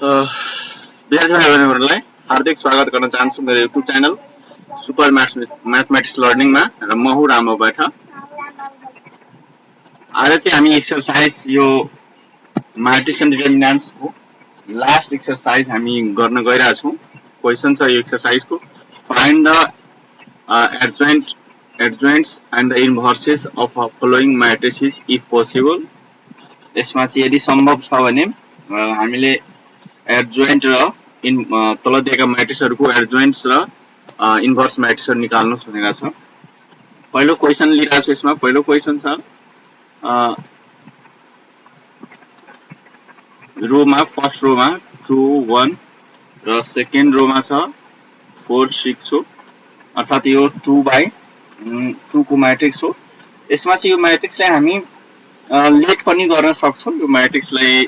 विद्यार्थी भाइ बहिनीहरूलाई हार्दिक स्वागत गर्न चाहन्छु मेरो युट्युब च्यानल सुपर म्याथमेटिक्स लर्निङमा र म हुँ रामो बैठा। आज चाहिँ हामी एक्सरसाइज यो म्याट्रिक्स एन्ड डिटर्मिनेन्ट्सको लास्ट एक्सरसाइज हामी गर्न गइरहेका छौँ। क्वेसन छ यो एक्सरसाइजको, find the adjoints and the inverses of following matrices if possible. यसमा चाहिँ यदि सम्भव छ भने हामीले एडजोइन्ट र तल दिएका म्याट्रिक्सहरूको एडजोइन्ट्स र इन्भर्स म्याट्रिक्सहरू निकाल्नु भनेको छ। पहिलो क्वेसन लिइरहेको छु। यसमा पहिलो क्वेसन छ रोमा, फर्स्ट रोमा 2 1 र सेकेन्ड रोमा छ 4 6 हो, अर्थात् यो 2/2 को म्याट्रिक्स हो। यसमा चाहिँ यो म्याट्रिक्सलाई हामी लेट पनि गर्न सक्छौँ। यो म्याट्रिक्सलाई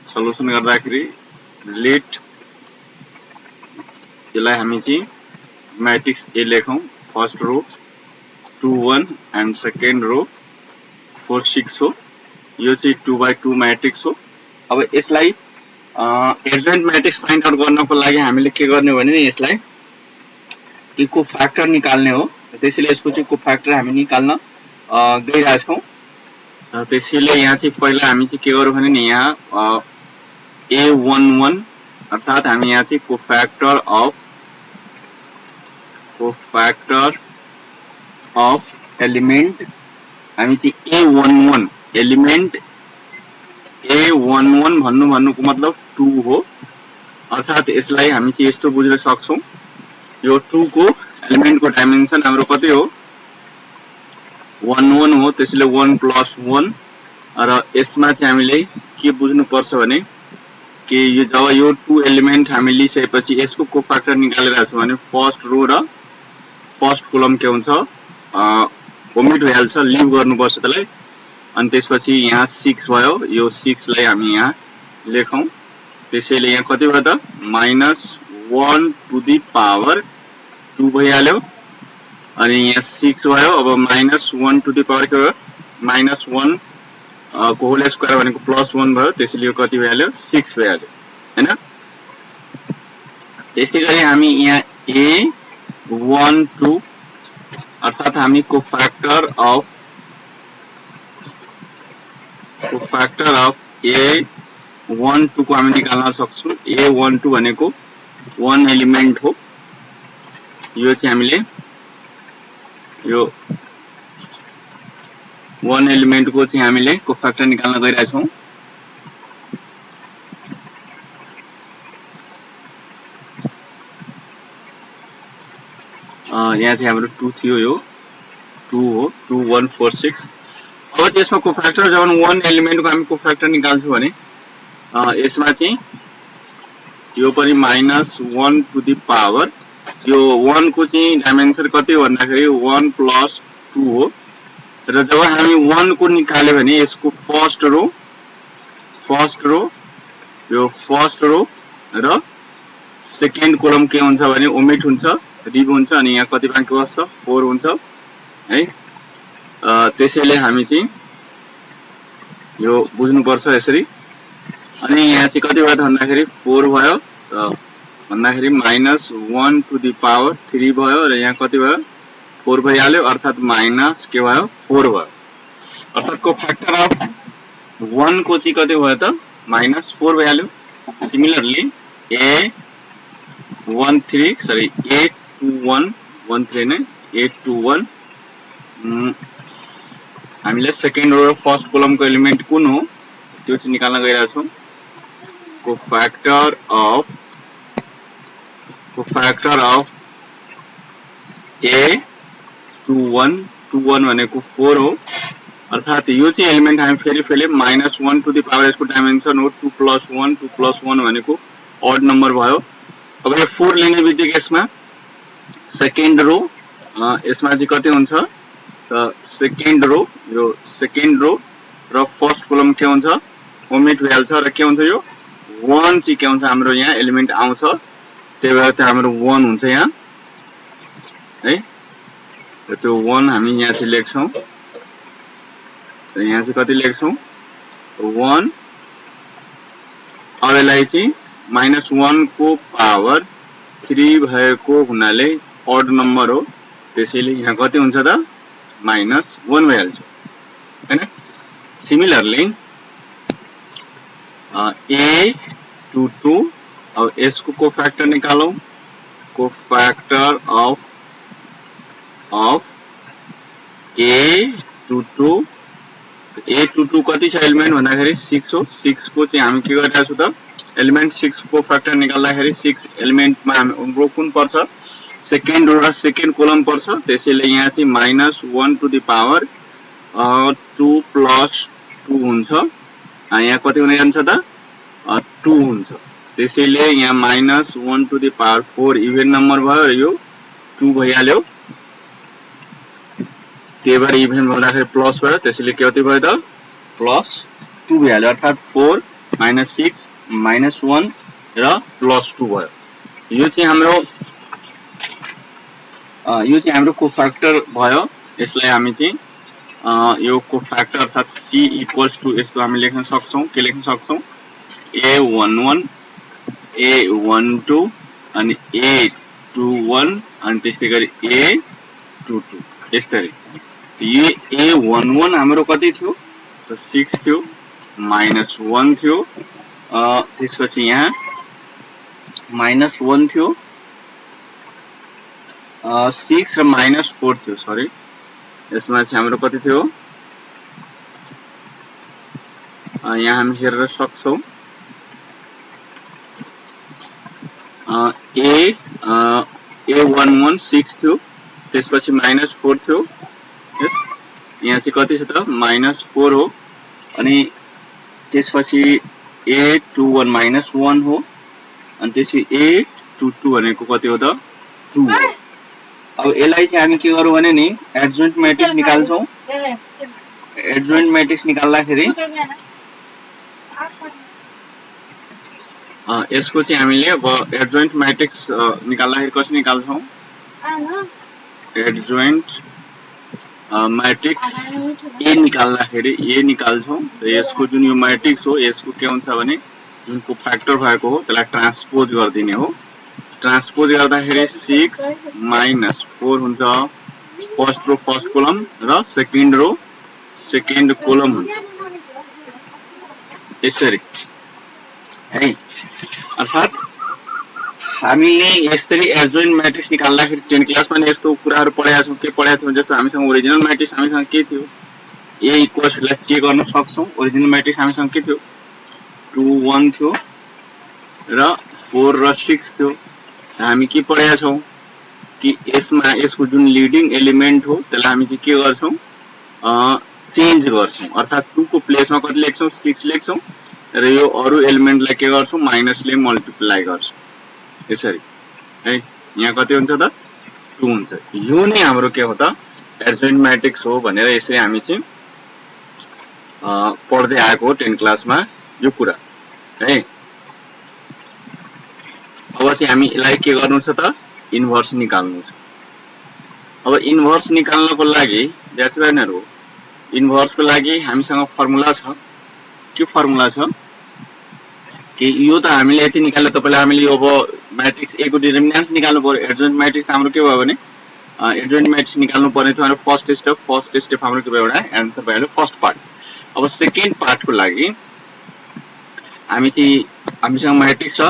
सल्युसन गर्दाखेरि लेट यसलाई हामी चाहिँ म्याट्रिक्स ए लेखौँ। फर्स्ट रो 2 1 एन्ड सेकेन्ड रो 4 6 हो। यो चाहिँ 2/2 म्याट्रिक्स हो। अब यसलाई एडजोइन्ट म्याट्रिक्स फाइन्ड आउट गर्नको लागि हामीले के गर्ने भने यसलाई कोफ्याक्टर निकाल्ने हो। त्यसैले यसको चाहिँ कोफ्याक्टर हामी निकाल्न गइरहेका छौँ। त्यसैले यहाँ चाहिँ पहिला हामी चाहिँ के गरौँ भने नि यहाँ A11 अर्थात् हामी यहाँ चाहिँ कोफ्याक्टर अफ एलिमेन्ट हामी चाहिँ A11 एलिमेन्ट A11 भन्नुको मतलब 2 हो। अर्थात् यसलाई हामी चाहिँ यस्तो बुझ्न सक्छौँ, यो 2 को एलिमेन्टको डाइमेन्सन हाम्रो कति हो 1 1 हो। त्यसैले 1 + 1 र यसमा चाहिँ हामीले के बुझ्नुपर्छ भने कि यो जब यो 2 एलिमेन्ट हामी लिइसकेपछि यसको कोफ्याक्टर निकालेर छौँ भने फर्स्ट रो र फर्स्ट कोलम के हुन्छ ओमिट भइहाल्छ, लिभ गर्नुपर्छ त्यसलाई। अनि त्यसपछि यहाँ 6 भयो, यो 6 लाई हामी यहाँ लेखौँ। त्यसैले यहाँ कति भयो त -1 टु द पावर 2 भइहाल्यो। अनि यहाँ 6 भयो। अब -1 टु द पावर के भयो -1 को होल स्क्वायर भनेको +1 भयो। त्यसैले यो कति भइहाल्यो 6 भइहाल्यो हैन। त्यसै गरी हामी यहाँ A12 अर्थात् हामी कोफ्याक्टर अफ A12 को हामी निकाल्न सक्छौँ। A12 भनेको 1 एलिमेन्ट हो। यो चाहिँ हामीले यो 1 एलिमेन्ट को चाहिँ हामीले कोफ्याक्टर निकाल्न गइरहेका छौँ। यहाँ चाहिँ हाम्रो 2 थियो, यो 2 हो, 2 1 4 6। अब त्यसमा कोफ्याक्टर जब 1 एलिमेन्ट को हामी कोफ्याक्टर निकाल्छौँ भने यसमा चाहिँ यो पनि -1 टु द पावर, यो 1 को चाहिँ डाइमेन्सन कति हो भन्दाखेरि 1 + 2 हो। र जब हामी 1 को निकाल्यो भने यसको फर्स्ट रो यो फर्स्ट रो र सेकेन्ड कोलम के हुन्छ भने ओमिट हुन्छ, रिभ हुन्छ। अनि यहाँ कति बाँकी बस्छ 4 हुन्छ है। त्यसैले हामी चाहिँ यो बुझ्नुपर्छ यसरी। अनि यहाँ चाहिँ कति भयो त भन्दाखेरि 4 भयो भन्दाखेरि -1 टु द पावर 3 भयो। र यहाँ कति भयो 4 भइहाल्यो, अर्थात् माइनस के भयो 4 भयो। अर्थात् कोफ्याक्टर अफ 1 को चाहिँ कति भयो त -4 भइहाल्यो। सिमिलरली A21 हामीले सेकेन्ड रो र फर्स्ट कोलमको एलिमेन्ट कुन हो त्यो चाहिँ निकाल्न गइरहेका छौँ। कोफ्याक्टर अफ A21 भनेको 4 हो। अर्थात् यो चाहिँ एलिमेन्ट हामी फेरि -1 टु द पावर यसको डाइमेन्सन हो 2 + 1 2 + 1 भनेको ऑड नम्बर भयो। अब यो 4 लिने बित्तिकै यसमा सेकेन्ड रो यसमा चाहिँ कति हुन्छ त सेकेन्ड रो र फर्स्ट कोलम के हुन्छ ओमिट भइहाल्छ। र के हुन्छ यो 1 चाहिँ के हुन्छ हाम्रो यहाँ एलिमेन्ट आउँछ, त्यही भएर त्यो हाम्रो 1 हुन्छ यहाँ है। त्यो 1 हामी यहाँ चाहिँ लेख्छौँ। यहाँ चाहिँ कति लेख्छौँ 1 अब यसलाई चाहिँ -1 को पावर 3 भएको हुनाले odd नम्बर हो त्यसैले यहाँ कति हुन्छ त -1 भइहाल्छ हैन सिमिलरली a22 अब यसको cofactor निकालौं cofactor of a22 a22 कति छ एलिमेन्ट भन्दाखेरि 6 हो 6 को चाहिँ हामी के गरिरहेका छौं त एलिमेन्ट 6 को फ्याक्टर निकाल्दाखेरि 6 एलिमेन्टमा हाम्रो कुन पर्छ सेकेन्ड रो र सेकेन्ड कोलम पर्छ त्यसैले यहाँ चाहिँ -1 टु द पावर 2 प्लस 2 हुन्छ यहाँ कति हुन जान्छ त 2 हुन्छ त्यसैले यहाँ -1 to the power 4 even number भयो यो 2 भइहाल्यो त्यही भएर इभेन भन्दाखेरि प्लस भयो त्यसैले के कति भयो त प्लस 2 भइहाल्यो अर्थात 4 -6 -1 र प्लस 2 भयो यो चाहिँ हाम्रो कोफैक्टर भयो यसलाई हामी चाहिँ यो कोफैक्टर अर्थात c इक्वल्स टु यस्तो हामी लेख्न सक्छौं के लेख्न सक्छौं a11 a12 अनि a21 अनि त्यसैगरी a22 यसरी यो a11 हाम्रो कति थियो त 6 थियो -1 थियो त्यसपछि यहाँ -1 थियो 6 र -4 थियो सरी यसमा चाहिँ हाम्रो कति थियो यहाँ हामी हेरेर सक्छौं a11 6 थियो त्यसपछि -4 थियो यस यहाँ चाहिँ कति छ त -4 हो अनि त्यसपछि a21 -1 हो अनि त्यसपछि a22 भनेको कति हो त 2 हो अब यसलाई चाहिँ हामी के गरौँ भने नि एडजोइन्ट मैट्रिक्स निकाल्छौं एडजोइन्ट मैट्रिक्स निकाल्दाखेरि यसको चाहिँ हामीले अब एडजोइन्ट मैट्रिक्स निकाल्दाखेरि कसरी निकाल्छौं एडजोइन्ट मैट्रिक्स ए निकाल्दाखेरि ए निकाल्छौं र यसको जुन यो मैट्रिक्स हो यसको के हुन्छ भने जुन को फ्याक्टर भएको हो त्यसलाई ट्रान्सपोज गर्दिने हो ट्रान्सपोज गर्दाखेरि 6 -4 हुन्छ फर्स्ट रो फर्स्ट कोलम र सेकेन्ड रो सेकेन्ड कोलम हुन्छ यसरी है अर्थात हामीले यसरी एडजोइन्ट मैट्रिक्स निकाल्दाखेरि 10 क्लासमा नि यस्तो कुराहरु पढाएका छौं के पढाएको थियौ जस्तो हामीसँग ओरिजिनल मैट्रिक्स हामीसँग के थियो a इक्वल्स लाई चेक गर्न सक्छौं ओरिजिनल मैट्रिक्स हामीसँग के थियो 2 1 थियो र 4 र 6 थियो हामी के पढाएका छौं कि यसमा यसको जुन लिडिङ एलिमेन्ट हो त्यसलाई हामी चाहिँ के गर्छौं चेन्ज गर्छौं अर्थात 2 को प्लेसमा कति लेख्छौं 6 लेख्छौं र यो अरु एलिमेन्टलाई के गर्छौं माइनसले मल्टिप्लाई गर्छौं यसरी है यहाँ कति हुन्छ त 2 हुन्छ यो नै हाम्रो के हो त एडजोइन्ट मैट्रिक्स हो भनेर यसरी हामी चाहिँ पढ्दै आएको हो 10 क्लासमा यो कुरा है अब चाहिँ हामी यसलाई के गर्नु छ त इन्भर्स निकाल्नु छ अब इन्भर्स निकाल्नको लागि ब्याचलरहरु इन्भर्सको लागि हामीसँग फर्मुला छ के फर्मुला छ कि यो त हामीले यति निकाल्दा तपाईलाई हामीले अब मैट्रिक्स ए को डिटरमिनेन्ट्स निकाल्नु पर्यो एडजोइन्ट मैट्रिक्स हाम्रो के भयो भने एडजोइन्ट मैट्रिक्स निकाल्नु पर्ने थियो हाम्रो फर्स्ट स्टेप हाम्रो के भयो एउटा आन्सर भयो फर्स्ट पार्ट अब सेकेन्ड पार्ट को लागि हामी चाहिँ हामीसँग मैट्रिक्स छ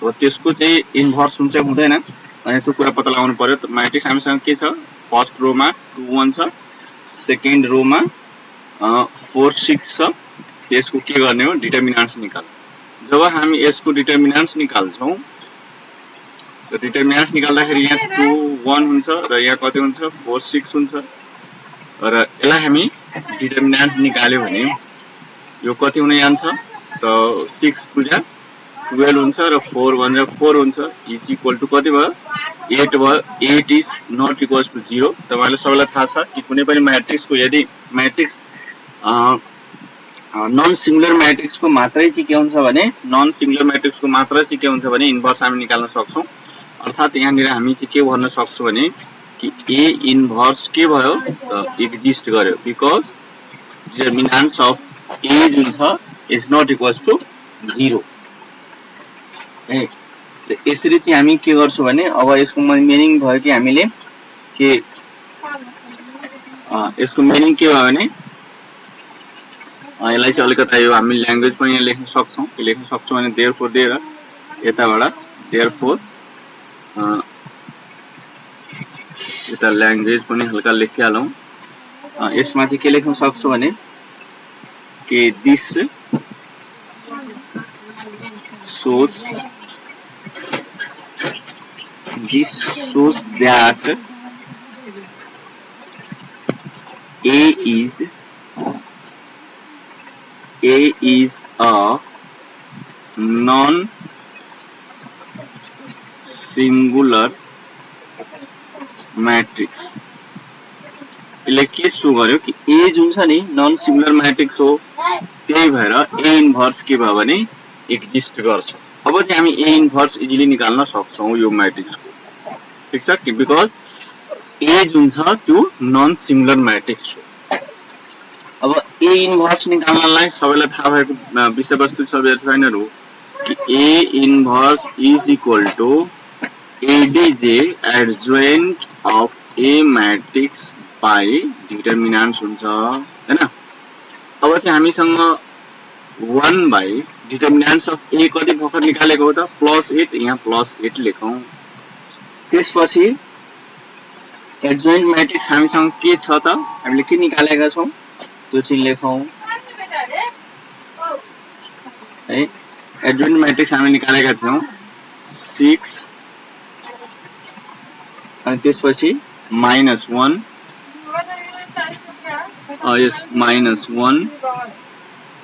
हो त्यसको चाहिँ इन्भर्स हुन्छ हुँदैन अनि त्यो कुरा पत्ता लगाउनु पर्यो मैट्रिक्स हामीसँग के छ फर्स्ट रो मा 2 1 छ सेकेन्ड रो मा 4 6 छ त्यसको के गर्ने हो डिटरमिनेन्ट्स निकाल्नु जब हामी यसको डिटरमिनेन्ट्स निकाल्छौं र डिटरमिनेन्ट्स निकाल्दाखेरि यहाँ 2 1 हुन्छ र यहाँ कति हुन्छ 4 6 हुन्छ र यसलाई हामी डिटरमिनेन्ट्स निकाल्यो भने यो कति हुन जान्छ त 6 2 जा 12 हुन्छ र 4 1 जा 4 हुन्छ इज इक्वल टु कति भयो 8 भयो 8 इज नट इक्वल्स टु 0 तपाईहरुलाई सबैलाई थाहा छ कि कुनै पनि मैट्रिक्स को यदि मैट्रिक्स नन सिंगुलर मैट्रिक्स को मात्रै चाहिँ के हुन्छ भने नन सिंगुलर मैट्रिक्स को मात्रै चाहिँ के हुन्छ भने इन्भर्स हामी निकाल्न सक्छौं अर्थात यहाँ निर हामी चाहिँ के भन्न सक्छौं भने कि a इन्भर्स के भयो एक्जिस्ट गर्यो बिकज डिटरमिनेन्ट्स अफ ए जुन छ इज नट इक्वल्स टु 0 है। यसरी चाहिँ हामी के गर्छौं भने अब यसको मिनिङ भयो कि हामीले के यसको मिनिङ के भयो भने यसलाई चाहिँ अलिकति यो हामी ल्याङ्ग्वेज पनि यहाँ लेख्न सक्छौं के लेख्न सक्छौं भने देयरफोर दिएर यताबाट देयरफोर यता ल्याङ्ग्वेज पनि हल्का लेखिहालौं यसमा चाहिँ के लेख्न सक्छौं भने कि this shows that A is a non-singular matrix। यसले के सो गर्यो कि A जुन छ नि नन सिंगुलर मैट्रिक्स हो, त्यही भएर A इन्भर्स के भयो भने एक्जिस्ट गर्छ। अब चाहिँ हामी A इन्भर्स इजिली निकाल्न सक्छौं यो मैट्रिक्सको, ठीक छ कि बिकज A जुन छ त्यो नन सिंगुलर मैट्रिक्स हो। अब A इन्भर्स निकाल्नलाई सबैलाई थाहा भएको विषयवस्तु छ साइनहरु कि A inverse is equal to ADJ adjoint of A matrix by determinants हुन्छ हैन। अब चाहिँ हामीसँग 1 बाई डिटरमिनेन्ट्स अफ A कति भर्खर निकालेको हो त +8 यहाँ +8 लेखौं। त्यसपछि एडजोइन्ट मैट्रिक्स हामीसँग के छ त हामीले के निकालेका छौं त्यो चाहिँ लेखौं है। एडजोइन्ट मैट्रिक्स हामीले निकालेका थियौं 6 अनि त्यसपछि -1 यस -1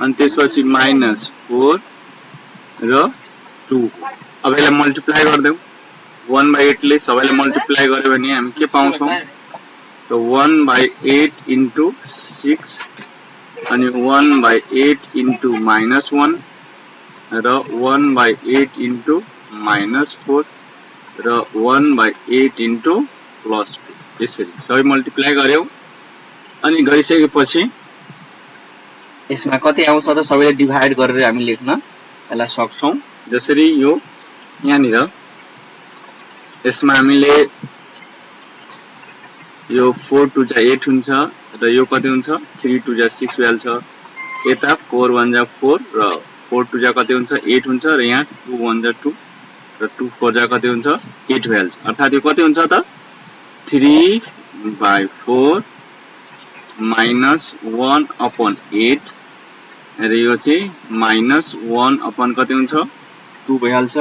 अनि त्यसपछि -4 र 2। अब यसलाई मल्टिप्लाई गर्दैौ 1/8 ले सबैले मल्टिप्लाई गर्यो भने हामी के पाउँछौं त 1/8 into 6 अनि 1/8 into -1 र 1/8 into -4 र 1/8 into +2 यसरी सबै मल्टिप्लाई गर्यौ अनि गरिसकेपछि यसमा कति आउँछ त सबैले डिभाइड गरेर हामी लेख्न यसलाई सक्छौं। जसरी यो यहाँनिर यसमा हामीले यो 4 2 जा 8 हुन्छ र यो कति हुन्छ 3 2 जा 6 भ्याल्छ यता 4 1 जा 4 र 4 2 जा कति हुन्छ 8 हुन्छ र यहाँ 2 1 जा 2 र 2 4 जा कति हुन्छ 8 भ्याल्छ। अर्थात यो कति हुन्छ त 3/4 -1/8 र यो चाहिँ -1 कति हुन्छ 2 भइहाल्छ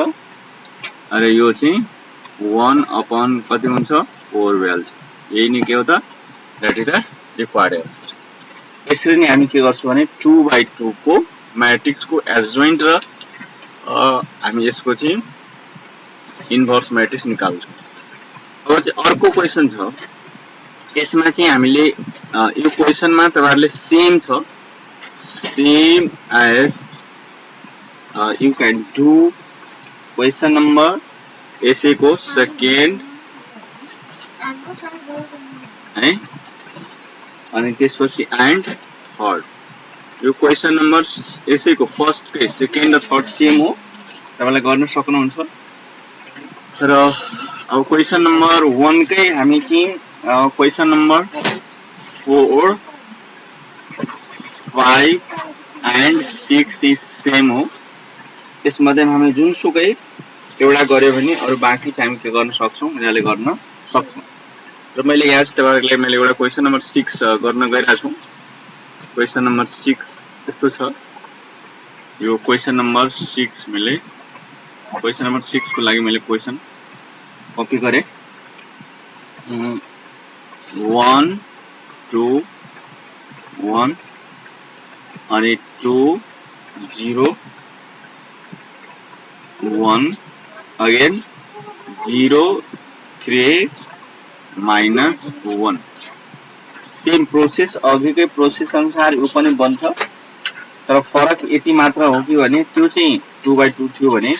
र यो चाहिँ 1 कति हुन्छ 4 भइहाल्छ। यही नै के हो त that is the required answer. यसरी नै हामी के गर्छौं भने 2/2 को मैट्रिक्स को एडजोइन्ट र हामी यसको चाहिँ इन्भर्स मैट्रिक्स निकाल्छौं। अब चाहिँ अर्को क्वेशन छ यसमा चाहिँ हामीले यो क्वेशनमा तपाईहरुले सेम छ same as you can do question number यसै को सेकेन्ड है अनि त्यसपछि एन्ड थर्ड। यो क्वेशन नम्बर यसैको फर्स्ट के सेकेन्ड र थर्ड सेम हो तपाईले गर्न सक्नुहुन्छ र अब क्वेशन नम्बर 1 कै हामी चाहिँ question number 4 5 and 6 is same हो। त्यसमध्ये हामी जुनसुकै एउटा गर्यो भने अरु बाँकी चाहिँ हामी के गर्न सक्छौं यहाँले गर्न सक्छौं। र मैले यहाँ चाहिँ तपाईहरुले मैले एउटा क्वेशन नम्बर 6 गर्न गइरा छु। क्वेशन नम्बर 6 यस्तो छ यो क्वेशन नम्बर 6 मैले क्वेशन नम्बर 6 को लागि मैले क्वेशन कपी गरे 1 2 1 अनि 2 0 1 अगेन 0 3 -1 सेम प्रोसेस अघिकै प्रोसेस अनुसार यो पनि बन्छ तर फरक यति मात्र हो कि भने त्यो चाहिँ 2/2 थियो भने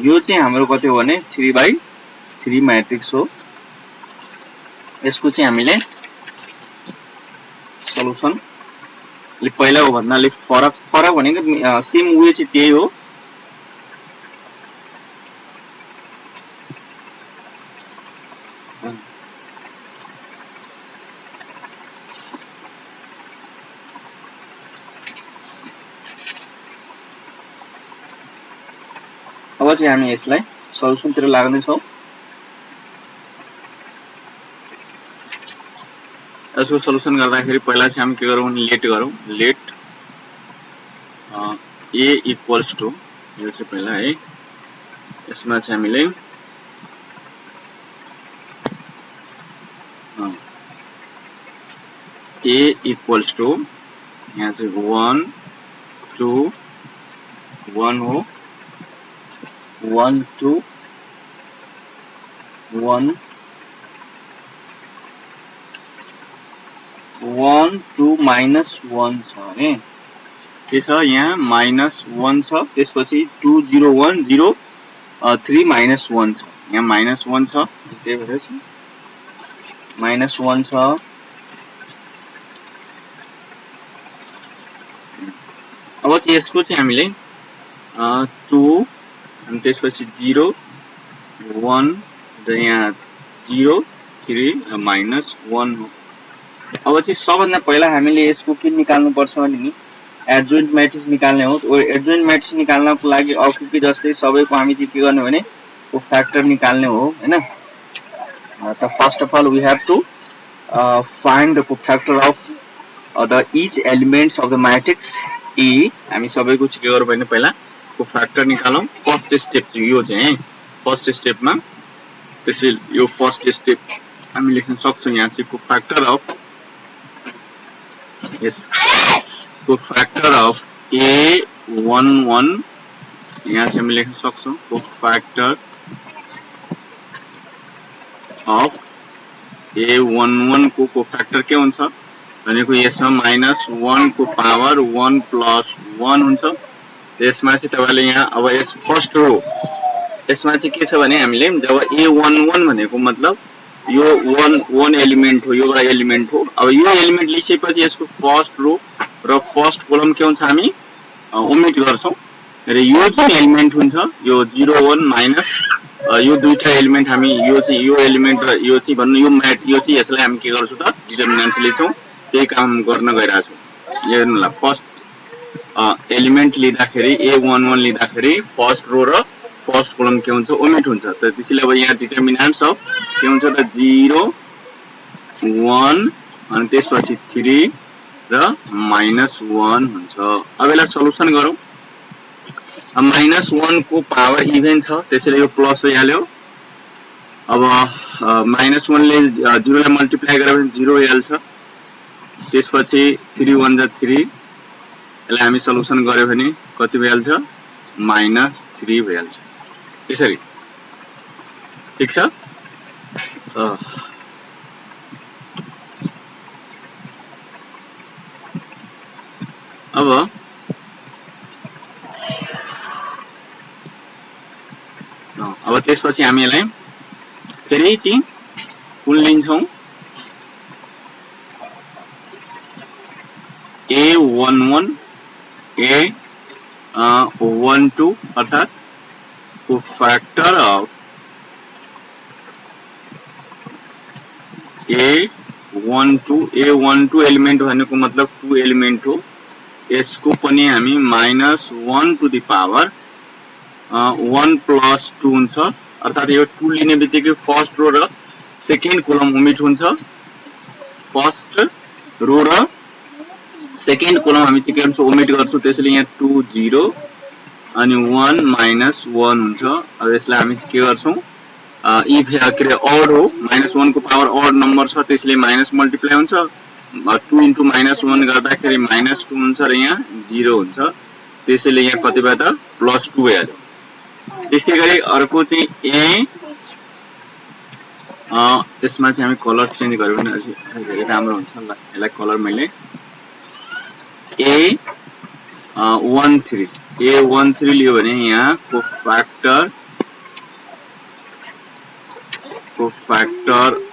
यो चाहिँ हाम्रो कति हो भने 3/3 मैट्रिक्स हो। यसको चाहिँ हामीले सल्युसन पहिलाको भन्नाले फरक भनेको सेम वे चाहिँ त्यही हो। अब चाहिँ हामी यसलाई सल्युसनतिर लाग्ने छौं। यसको सल्युसन गर्दाखेरि पहिला चाहिँ हामी के गरौँ भने लेट गरौँ। लेट a इक्वल्स टु, यो चाहिँ पहिला है, यसमा चाहिँ हामीले a इक्वल्स टु, यहाँ चाहिँ 1 2 1 हो, 1 2 1 1 2 माइनस 1 छ है, के छ यहाँ माइनस 1 छ, त्यसपछि 2 0 1 0 3 माइनस 1 छ, यहाँ माइनस 1 छ, त्यही भएर चाहिँ माइनस 1 छ। अब चाहिँ यसको चाहिँ हामीले 2 अनि त्यसपछि 0 1 र यहाँ 0 3 माइनस 1 हो। अब चाहिँ सबभन्दा पहिला हामीले यसको के निकाल्नु पर्छ भने नि एडजोइन्ट म्याट्रिक्स निकाल्ने हो। त्यो एडजोइन्ट म्याट्रिक्स निकाल्नको लागि अघिकै जस्तै सबैको हामी चाहिँ के गर्ने भने कोफ्याक्टर निकाल्ने हो हैन। त first of all we have to find the cofactor of the each elements of the matrix A. हामी सबैको चाहिँ के गरौँ भने पहिला कोफ्याक्टर निकालौं। फर्स्ट स्टेप चाहिँ यो चाहिँ फर्स्ट स्टेपमा त्यसै यो फर्स्ट स्टेप हामी लेख्न सक्छौं। यहाँ चाहिँ कोफ्याक्टर अफ यस कोफ्याक्टर अफ A11 यहाँ चाहिँ हामी लेख्न सक्छौं। कोफ्याक्टर अफ A11 को कोफ्याक्टर के हुन्छ भनेको यसमा माइनस 1 को पावर 1 प्लस 1 हुन्छ। त्यसमा चाहिँ तपाईले यहाँ अब यस फर्स्ट रो यसमा चाहिँ के छ भने हामीले जब A11 भनेको मतलब यो 1 एलिमेन्ट हो, यो एलिमेन्ट हो। अब यो एलिमेन्ट लिइसकेपछि यसको फर्स्ट रो र फर्स्ट कलम के हुन्छ हामी ओमिट गर्छौं र यो चाहिँ एलिमेन्ट हुन्छ यो 0 1 माइनस यो दुईटा एलिमेन्ट हामी यो एलिमेन्ट र यो चाहिँ भन्नु यो चाहिँ यसलाई हामी के गर्छौं त डिटर्मिनेन्ट लिन्छौं। त्यही काम गर्न गइराछौं। हेर्नुला फर्स्ट एलिमेन्ट लिँदाखेरि A11 लिँदाखेरि फर्स्ट रो र फर्स्ट कलम के हुन्छ ओमिट हुन्छ। त त्यसैले अब यहाँ डिटर्मिनेन्ट्स अफ के हुन्छ त 0 1 अनि त्यसपछि 3 र माइनस 1 हुन्छ। अब यसलाई सल्युसन गरौँ। अब माइनस 1 को पावर इभेन छ त्यसैले यो प्लस भइहाल्यो। अब माइनस 1 ले 0 लाई मल्टिप्लाई गरे भने 0 भइहाल्छ। त्यसपछि 3 1 जा 3 यसलाई हामी सल्युसन गर्यो भने कति भइहाल्छ माइनस 3 भइहाल्छ। त्यसरी ठीक छ। अब त्यसपछि हामी यसलाई फेरि चाहिँ कुन लिन्छौं A11 A12 अर्थात कोफ्याक्टर अफ A12 एलिमेन्ट भनेको मतलब 2 एलिमेन्ट हो। यसको पनि हामी minus 1 to the power 1 plus 2 हुन्छ। अर्थात यो 2 लिने बित्तिकै फर्स्ट रो र सेकेन्ड कलम ओमिट हुन्छ। फर्स्ट रो र सेकेन्ड कलम हामी चाहिँ के गर्छौं ओमिट गर्छौं। त्यसैले यहाँ 2 0 अनि 1 माइनस 1 हुन्छ। अब यसलाई हामी चाहिँ के गर्छौं इफ के ऑड हो माइनस 1 को पावर ऑड नम्बर छ त्यसैले माइनस मल्टिप्लाई हुन्छ। 2 इन्टु माइनस 1 गर्दाखेरि माइनस 2 हुन्छ र यहाँ 0 हुन्छ। त्यसैले यहाँ कति भयो त प्लस 2 भइहाल्यो। त्यसैगरी अर्को चाहिँ ए यसमा चाहिँ हामी कलर चेन्ज गर्यो भने अझै धेरै राम्रो हुन्छ। ल यसलाई कलर मैले A13 लियो भने यहाँ कोफ्याक्टर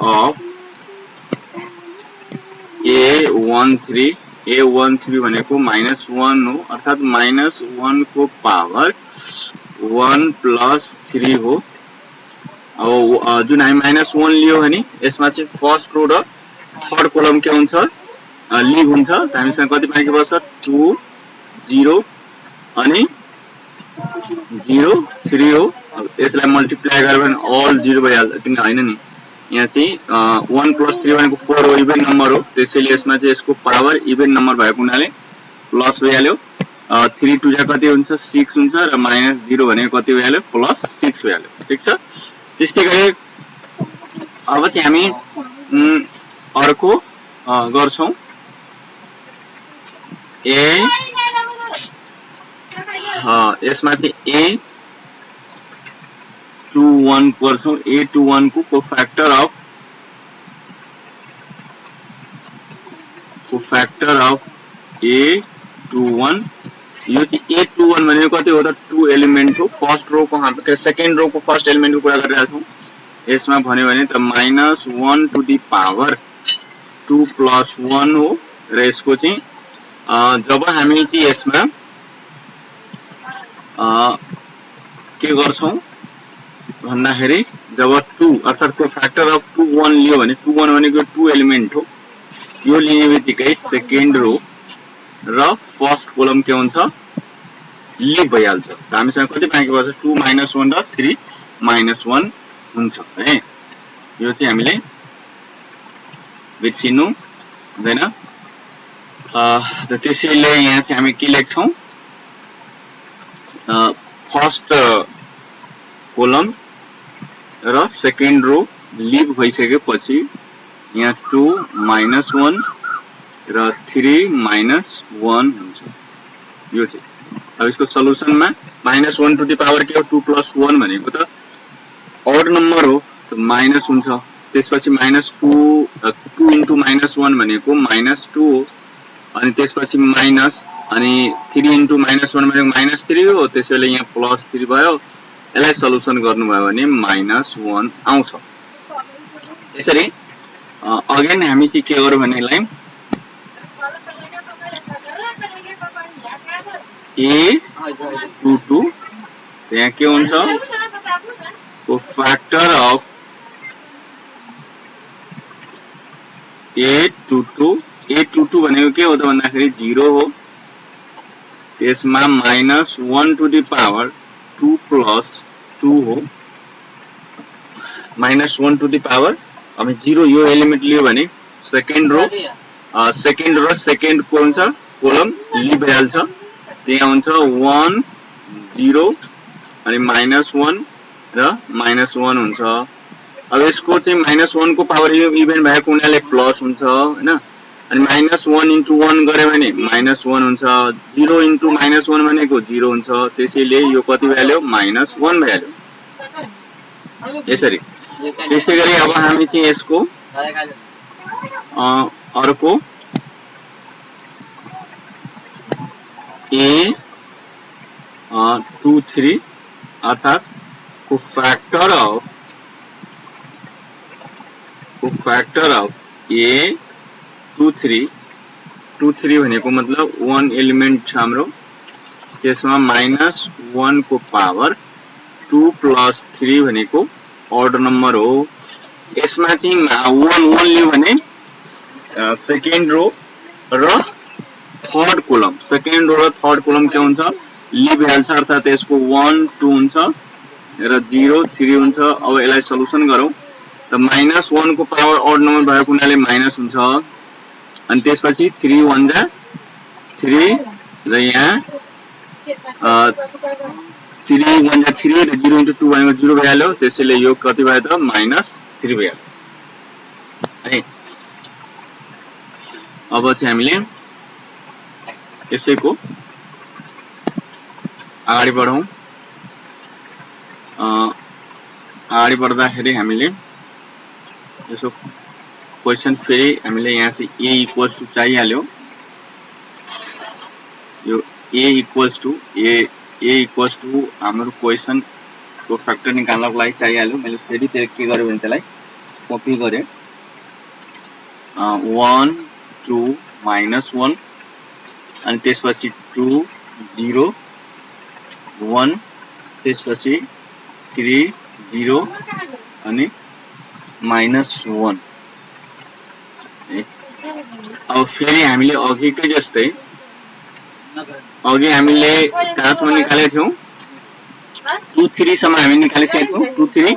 अफ A13 A13 भनेको -1 हो अर्थात -1 को पावर 1 + 3 हो। अब जुन हामी -1 लियो भने यसमा चाहिँ फर्स्ट रो र थर्ड कोलम के हुन्छ लिभ हुन्छ। त हामीसँग कति बाँकी बच्छ 2 0 अनि 0 3 हो। अब यसलाई मल्टिप्लाई गर्यो भने अल 0 भइहाल्छ किन हैन नि यहाँ चाहिँ 1 + 3 भनेको 4 हो, इभन नम्बर हो, त्यसैले यसमा चाहिँ यसको पावर इभन नम्बर भएको हुनाले प्लस भइहाल्यो। 3 2 जा कति हुन्छ 6 हुन्छ र -0 भनेको कति भइहाल्यो +6 भइहाल्यो। ठीक छ। त्यस्तै गरी अब चाहिँ हामी अर्को गर्छौं ए यसमा चाहिँ A21 गर्छौं। A21 को कोफैक्टर अफ A21 यो चाहिँ A21 भनेको कति हो त 2 एलिमेन्ट हो। फर्स्ट रो को सेकेन्ड रो को फर्स्ट एलिमेन्ट को कुरा गरिरहेछौं। यसमा भन्यो भने त -1 टु द पावर 2 + 1 हो र यसको चाहिँ जब हामी चाहिँ यसमा के गर्छौं भन्दाखेरि जब 2 अर्थात कोफैक्टर अफ 21 लियो भने 21 भनेको 2 एलिमेन्ट हो, यो लिने बित्तिकै सेकेन्ड रो र फर्स्ट कोलम के हुन्छ लिभ भइहाल्छ। त हामीसँग कति बाँकी बच्छ 2 - 1 र 3 - 1 हुन्छ है। यो चाहिँ हामीले बिर्सिनु हुँदैन। त्यसैले यहाँ चाहिँ हामी के लेख्छौं फर्स्ट कोलम र सेकेन्ड रो लिभ भइसकेपछि यहाँ 2 - 1 र 3 - 1 हुन्छ। यो चाहिँ अब यसको सल्युसनमा -1 टु द पावर के हो 2 + 1 भनेको त ऑड नम्बर हो त माइनस हुन्छ। त्यसपछि -2 2 * -1 भनेको -2 हो अनि त्यसपछि माइनस अनि 3 * -1 भनेको -3 हो, त्यसैले यहाँ +3 भयो। यसलाई सल्युसन गर्नुभयो भने -1 आउँछ। यसरी अगेन हामी चाहिँ के गर्यो भने यसलाई A22 यहाँ के हुन्छ कोफैक्टर अफ A22 भनेको के हो त भन्दाखेरि 0 हो। त्यसमा -1 टु द पावर 2 + 2 हो। -1 टु द पावर अब 0 यो एलिमेन्ट लियो भने सेकेन्ड रो सेकेन्ड को हुन्छ कोलम लिभ भइहाल्छ। त्यहाँ हुन्छ 1 0 अनि -1 र -1 हुन्छ। अब यसको चाहिँ -1 को पावर इभन भएको हुनाले प्लस हुन्छ हैन। अनि -1 * 1 गरे भने -1 हुन्छ। 0 * -1 भनेको 0 हुन्छ। त्यसैले यो कति भइहाल्यो -1 भइहाल्यो। यसरी त्यसै गरी अब हामी चाहिँ यसको अर्को A23 अर्थात कोफैक्टर अफ A23 भनेको मतलब 1 एलिमेन्ट छ हाम्रो। त्यसमा -1 को पावर 2 + 3 भनेको ऑड नम्बर हो। यसमा चाहिँ 1 लियो भने सेकेन्ड रो र थर्ड कोलम के हुन्छ लिभ भइहाल्छ अर्थात यसको 1 2 हुन्छ र 0 3 हुन्छ। अब यसलाई सल्युसन गरौँ त -1 को पावर ऑड नम्बर भएको हुनाले माइनस हुन्छ अनि त्यसपछि 3 1 जा 3 र यहाँ 3 1 जा 3 र 0 * 2 भनेको 0 भइहाल्यो। त्यसैले यो कति भयो त -3 भइहाल्यो है। अब चाहिँ हामीले यसैको अगाडि बढौं। अगाडि बढ्दाखेरि हामीले यसो क्वेशन फेरि हामीले यहाँ चाहिँ A = चाहिहाल्यो। यो A = हाम्रो क्वेशन को फ्याक्टर निकाल्नको लागि चाहिहाल्यो। मैले फेरि के गर्यो भने त्यसलाई कपी गरे 1 2 -1 अनि त्यसपछि 2 0 1 त्यसपछि 3 0 अनि -1 अब फेरि हामीले अघिकै जस्तै अघि हामीले कहाँसम्म निकालेको थियौं 2 3 सम्म हामी निकालिसकेको 2 3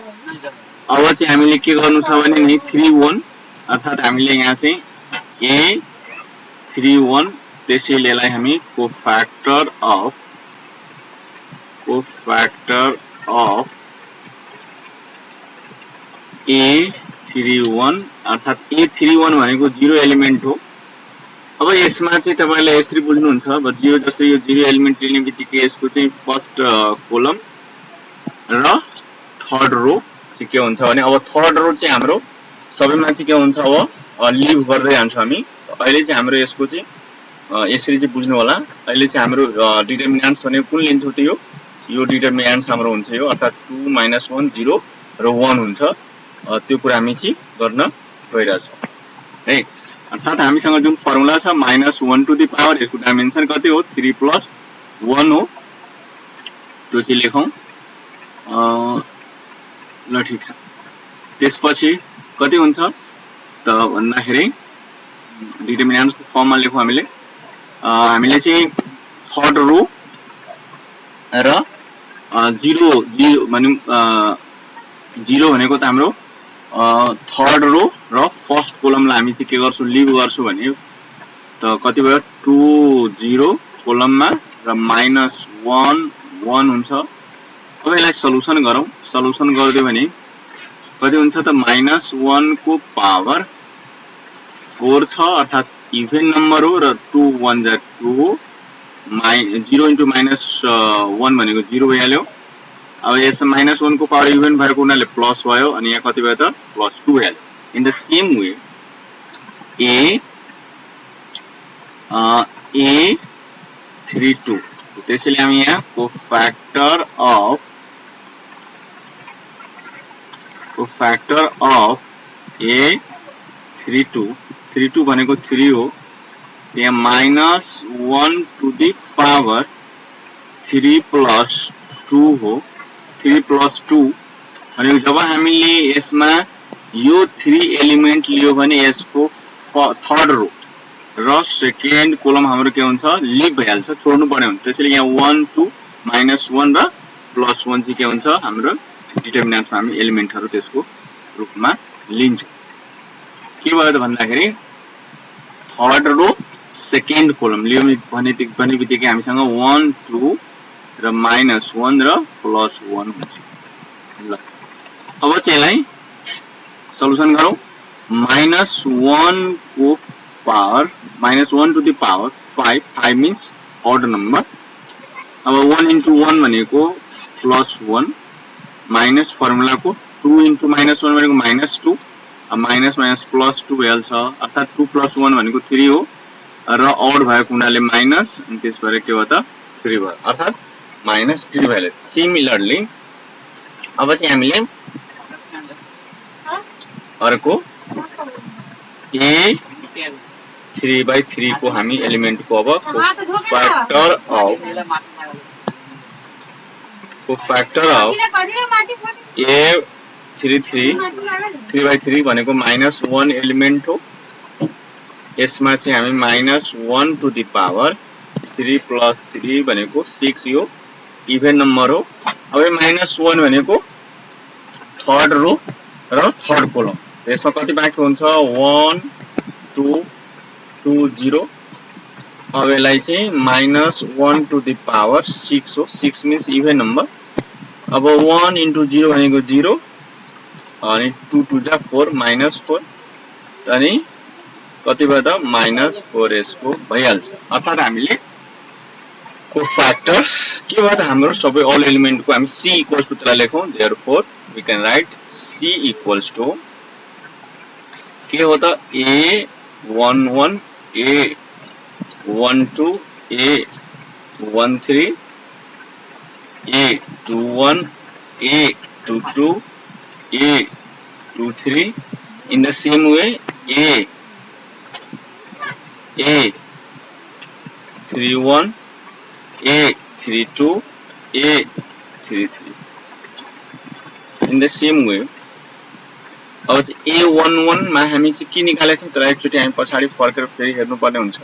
अब चाहिँ हामीले के गर्नु छ भने नि 3 1 अर्थात हामीले यहाँ चाहिँ a 3 1 त्यसैले यसलाई हामी कोफ्याक्टर अफ a31 अर्थात a31 भनेको 0 एलिमेन्ट हो। अब यसमा चाहिँ तपाईले यसरी बुझ्नुहुन्छ अब 0 जस्तै यो 0 एलिमेन्ट लिने बित्तिकै यसको चाहिँ फर्स्ट कोलम र थर्ड रो चाहिँ के हुन्छ भने अब थर्ड रो चाहिँ हाम्रो सबैमा चाहिँ के हुन्छ अब लिभ गर्दै जान्छ हामी। अहिले चाहिँ हाम्रो यसको चाहिँ यसरी चाहिँ बुझ्नु होला। अहिले चाहिँ हाम्रो डिटरमिनेन्ट्स भनेको कुन लिन्छौं त यो डिटरमिनेन्ट्स हाम्रो हुन्छ यो अर्थात 2 -1 0 र 1 हुन्छ। त्यो कुरा हामी चाहिँ गर्न गइरहेछौं है। अर्थात हामीसँग जुन फर्मुला छ -1 टु द पावर यसको डाइमेन्सन कति हो 3 + 1 हो त्यो चाहिँ लेखौं ल ठीक छ। त्यसपछि कति हुन्छ त भन्दाखेरि डिटरमिनेन्ट्स को फर्ममा लेखौं हामीले चाहिँ थर्ड रो र 0 0 भन्नु 0 भनेको त हाम्रो थर्ड रो र फर्स्ट कोलमलाई हामी चाहिँ के गर्छौं लिभ गर्छौं भने त कति भयो 2 0 कोलममा र -1 1 हुन्छ। अब यसलाई सल्युसन गरौं। सल्युसन गर्दियो भने कति हुन्छ त -1 को पावर 4 छ अर्थात इभन नम्बर हो र 2 1 जा 2 हो 0 * -1 भनेको 0 भइहाल्यो। अब यसमा -1 को पावर इभन भएको हुनाले प्लस भयो अनि यहाँ कति भयो त +2 भइहाल्यो। In the same way a32 त्यसैले हामी यहाँ कोफ्याक्टर अफ a32 32 भनेको 3 हो त्यहाँ -1 टु द पावर 3 + 2 हो 3 + 2 अनि जब हामीले यसमा यो 3 एलिमेन्ट लियो भने यसको थर्ड रो र सेकेन्ड कोलम हाम्रो के हुन्छ लिभ भइहाल्छ छोड्नु पर्ने हुन्छ। त्यसैले यहाँ 1 2 -1 र +1 चाहिँ के हुन्छ हाम्रो डिटरमिनेन्ट्समा हामी एलिमेन्टहरु त्यसको रूपमा लिन्छौं। के भयो त भन्दाखेरि थर्ड रो सेकेन्ड कोलम लियो भने बित्तिकै हामीसँग 1 2 र -1 र +1 हुन्छ। ल अब चाहिँ यसलाई सल्युसन गरौं। -1 को power -1 to the power 5 means odd number. अब 1 * 1 भनेको +1 माइनस फर्मुला को 2 * -1 भनेको -2 माइनस +2 भइहाल्छ अर्थात 2 + 1 भनेको 3 हो र ऑड भएको हुनाले माइनस अनि त्यसबाट के भयो त 3 भयो अर्थात -3 भइहाल्यो। सिमिलरली अब चाहिँ हामीले अर्को a3/3 को हामी एलिमेन्ट को अब कोफ्याक्टर अफ a33 3/3 भनेको -1 एलिमेन्ट हो। यसमा चाहिँ हामी -1 टु द पावर 3 + 3 भनेको 6 यो इभन नम्बर हो। अब -1 भनेको थर्ड रो र थर्ड कोलम यसमा कति बाँकी हुन्छ 1 2 2 0 अब यसलाई चाहिँ -1 टु द पावर 6 हो 6 मीन्स इभन नम्बर। अब 1 * 0 भनेको 0 अनि 2 2 जा 4 -4 अनि कति भयो त -4 यसको भइहाल्छ। अर्थात हामीले कोफ्याक्टर के भयो त हाम्रो सबै अल एलिमेन्ट को हामी c = त्यसलाई लेखौं। Therefore we can write c = के हो त a11 a12 a13 a21 a22 a23 in the same way A31 A32 A33 in the same way अब चाहिँ A11 मा हामी चाहिँ के निकालेको थियौं तर एकचोटी हामी पछाडी फर्केर फेरि हेर्नु पर्ने हुन्छ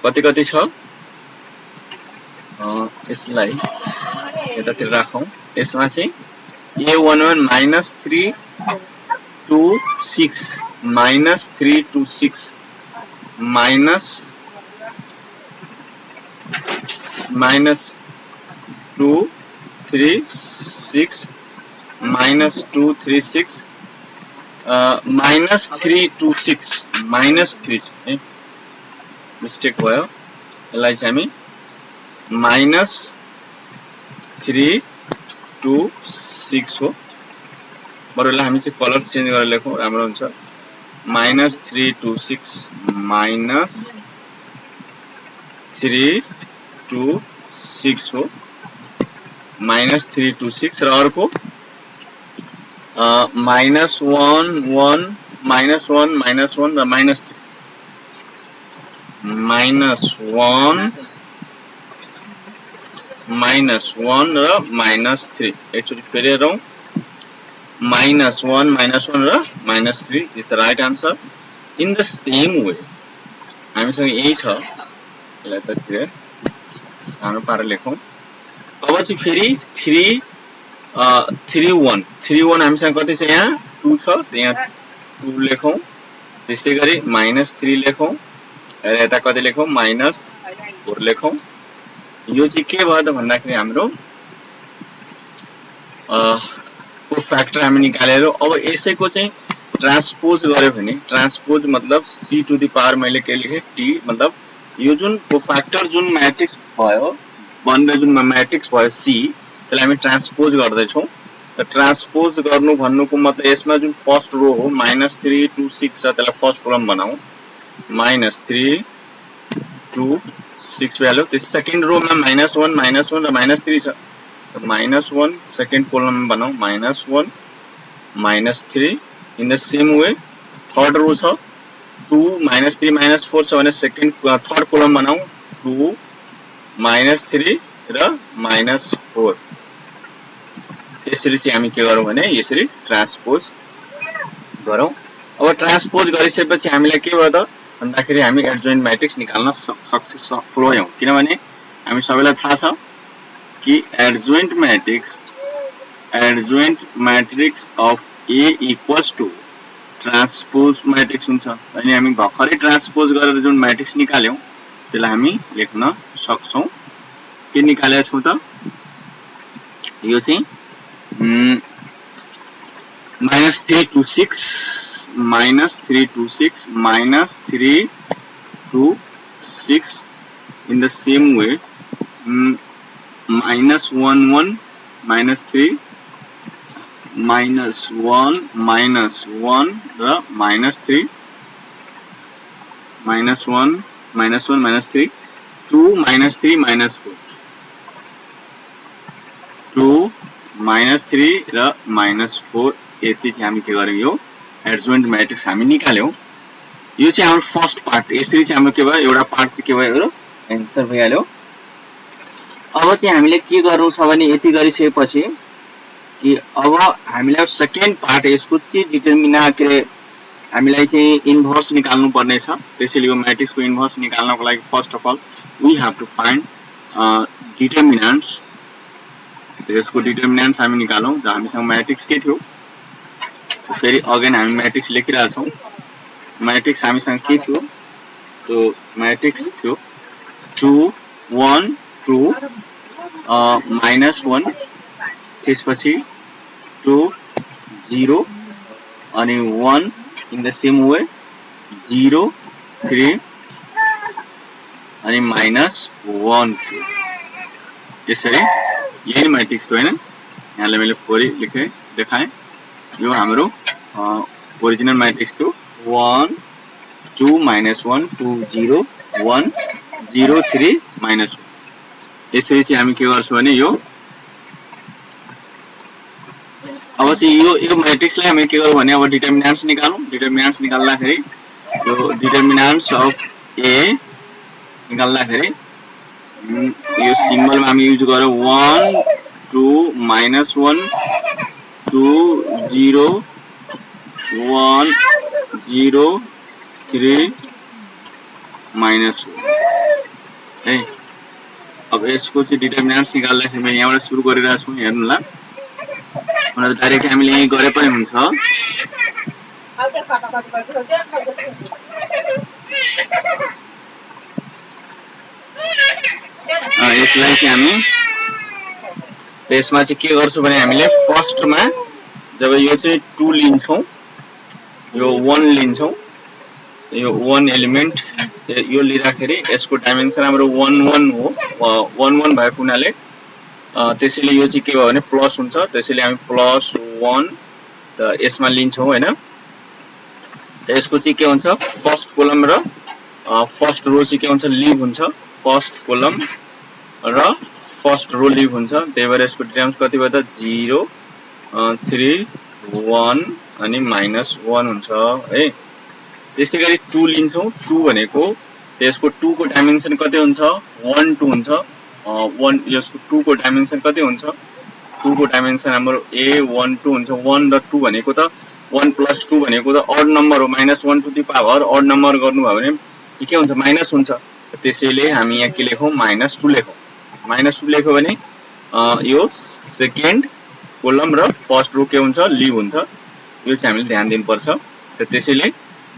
कति कति छ यसलाई यतातिर राखौं यसमा चाहिँ A11 -3 to 6 -3 to 6 -2 3 6 -2 3 6 -3 to 6 -3 है मिस्टेक भयो यसलाई चाहिँ हामी -3 to 6 हो बरुलाई हामी चाहिँ कलर चेन्ज गरेर लेखौं राम्रो हुन्छ -3 to 6 -3 to 6 हो -3 to 6 र अर्को -1 1 -1 -1 र -3 -1 र -3 एक्चुअली फेरि हेरौं -1 -1 र -3 is the right answer in the same way हामीसँग यही छ यसलाई त क्लियर सानो पारेर लेखौं अब चाहिँ फेरि 31 हामीसँग कति छ यहाँ 2 छ यहाँ 2 लेखौं त्यसै गरी -3 लेखौं र यता कति लेखौं -4 लेखौं यो चाहिँ के भयो त भन्दाखेरि हाम्रो को फ्याक्टर हामी निकालेर अब यसैको चाहिँ ट्रान्सपोज गर्यो भने ट्रान्सपोज मतलब c टु द पावर मैले के लेखे t मतलब यो जुन को फ्याक्टर जुन म्याट्रिक्स भयो बन्ने जुन म्याट्रिक्स भयो c त्यसलाई हामी ट्रान्सपोज गर्दै छौं र ट्रान्सपोज गर्नु भन्नुको मतलब यसमा जुन फर्स्ट रो हो -3 to 6 छ त्यसलाई फर्स्ट कलम बनाऊ -3 to 6 भ्यालु त्यस सेकेन्ड रो मा -1 -1 र -3 छ -1 सेकेन्ड कलम में बनाऊ -1 -3 in the same way third row छ 2 -3 -4 छ भने सेकेन्ड थर्ड कलम बनाऊ 2 -3 र -4 यसरी चाहिँ हामी के गरौँ भने यसरी ट्रान्सपोज गरौँ अब ट्रान्सपोज गरिसकेपछि हामीलाई के भयो त भन्दाखेरि हामी एडजोइन्ट म्याट्रिक्स निकाल्न सक्सेसफुल भयौं किनभने हामी सबैलाई थाहा छ कि adjoint matrix of A equals to transpose matrix हुन्छ अनि हामी भर्खरै ट्रान्सपोज गरेर जुन मैट्रिक्स निकाल्यौं त्यसलाई हामी लेख्न सक्छौं के निकालेका छौं त यो चाहिँ -3 to 6 -3 to 6 -3 to 6 in the same way -1 1 -3 -1 -1 र -3 -1 -1 -3 2 -3 -4 2 -3 र -4 यति चाहिँ हामी के गर्यौं यो एडजोइन्ट मैट्रिक्स हामी निकाल्यौं यो चाहिँ हाम्रो फर्स्ट पार्ट यसरी चाहिँ हाम्रो के भयो एउटा पार्ट चाहिँ के भयो र आन्सर भइहाल्यो अब चाहिँ हामीले के गर्नु छ भने यति गरिसकेपछि कि अब हामीलाई सेकेन्ड पार्ट यसको चाहिँ डिटरमिनेन्ट के हामीलाई चाहिँ इन्भर्स निकाल्नु पर्ने छ त्यसैले यो मैट्रिक्स को इन्भर्स निकाल्नको लागि first of all we have to find determinants यसको डिटरमिनेन्ट्स हामी निकालौं जहाँ हामीसँग मैट्रिक्स के थियो तो फेरि अगेन हामी मैट्रिक्स लेखिरहेका छौं मैट्रिक्स हामीसँग के थियो तो मैट्रिक्स थियो 2 1 2 -1 त्यसपछि 2 0 अनि 1 इन द सेम वे 0 3 अनि -1 थियो यसरी यही मैट्रिक्स हो हैन यहाँले मैले फोरी लेखे देखाएँ यो हाम्रो ओरिजिनल मैट्रिक्स थियो 1 2 -1 2 0 1 0 3 -1 यसरी चाहिँ हामी के गर्छौं भने यो अब चाहिँ यो मैट्रिक्सलाई हामी के गरौँ भने अब डिटरमिनेन्ट्स निकालौं डिटरमिनेन्ट्स निकाल्दाखेरि यो डिटरमिनेन्ट्स अफ A निकाल्दाखेरि यो सिम्बलमा हामी युज गर्यो 1 2 -1 2 0 1 0 3 -1 है। अब यसको चाहिँ डिटर्मिनेन्ट्स निकाल्दाखेरि म यहाँबाट सुरु गरिरहेको छु, हेर्नु ल। मलाई डाइरेक्ट हामीले यही गरे पनि हुन्छ। यसलाई चाहिँ हामी त्यसमा चाहिँ के गर्छौँ भने हामीले फर्स्टमा जब यो चाहिँ 2 लिन्छौँ, यो 1 लिन्छौँ, यो 1 एलिमेन्ट यो लिँदाखेरि यसको डाइमेन्सन हाम्रो 1 1 हो, 1 1 भएको हुनाले त्यसैले यो चाहिँ के भयो भने प्लस हुन्छ, त्यसैले हामी +1 त यसमा लिन्छौँ हैन। त यसको चाहिँ के हुन्छ फर्स्ट कोलम र फर्स्ट रो चाहिँ के हुन्छ लिभ हुन्छ, फर्स्ट कोलम र फर्स्ट रो लिभ हुन्छ। त्यही भएर यसको डिटर्मिनेन्ट कति भयो त 0 3 1 अनि -1 हुन्छ है। त्यसैगरी 2 लिन्छौँ, 2 भनेको त्यसको 2 को डाइमेन्सन कति हुन्छ 1 2 हुन्छ। 1 यसको 2 को डाइमेन्सन कति हुन्छ, 2 को डाइमेन्सन हाम्रो a1 2 हुन्छ। 1 र 2 भनेको त 1 + 2 भनेको त अड नम्बर हो, -1 to the power odd number गर्नुभयो भने चाहिँ के हुन्छ माइनस हुन्छ। त्यसैले हामी यहाँ के लेखौँ -2 लेखौँ। -2 लेख्यो भने यो सेकेन्ड कोलम र फर्स्ट रो के हुन्छ लिभ हुन्छ। यो चाहिँ हामीले ध्यान दिनुपर्छ। त्यसैले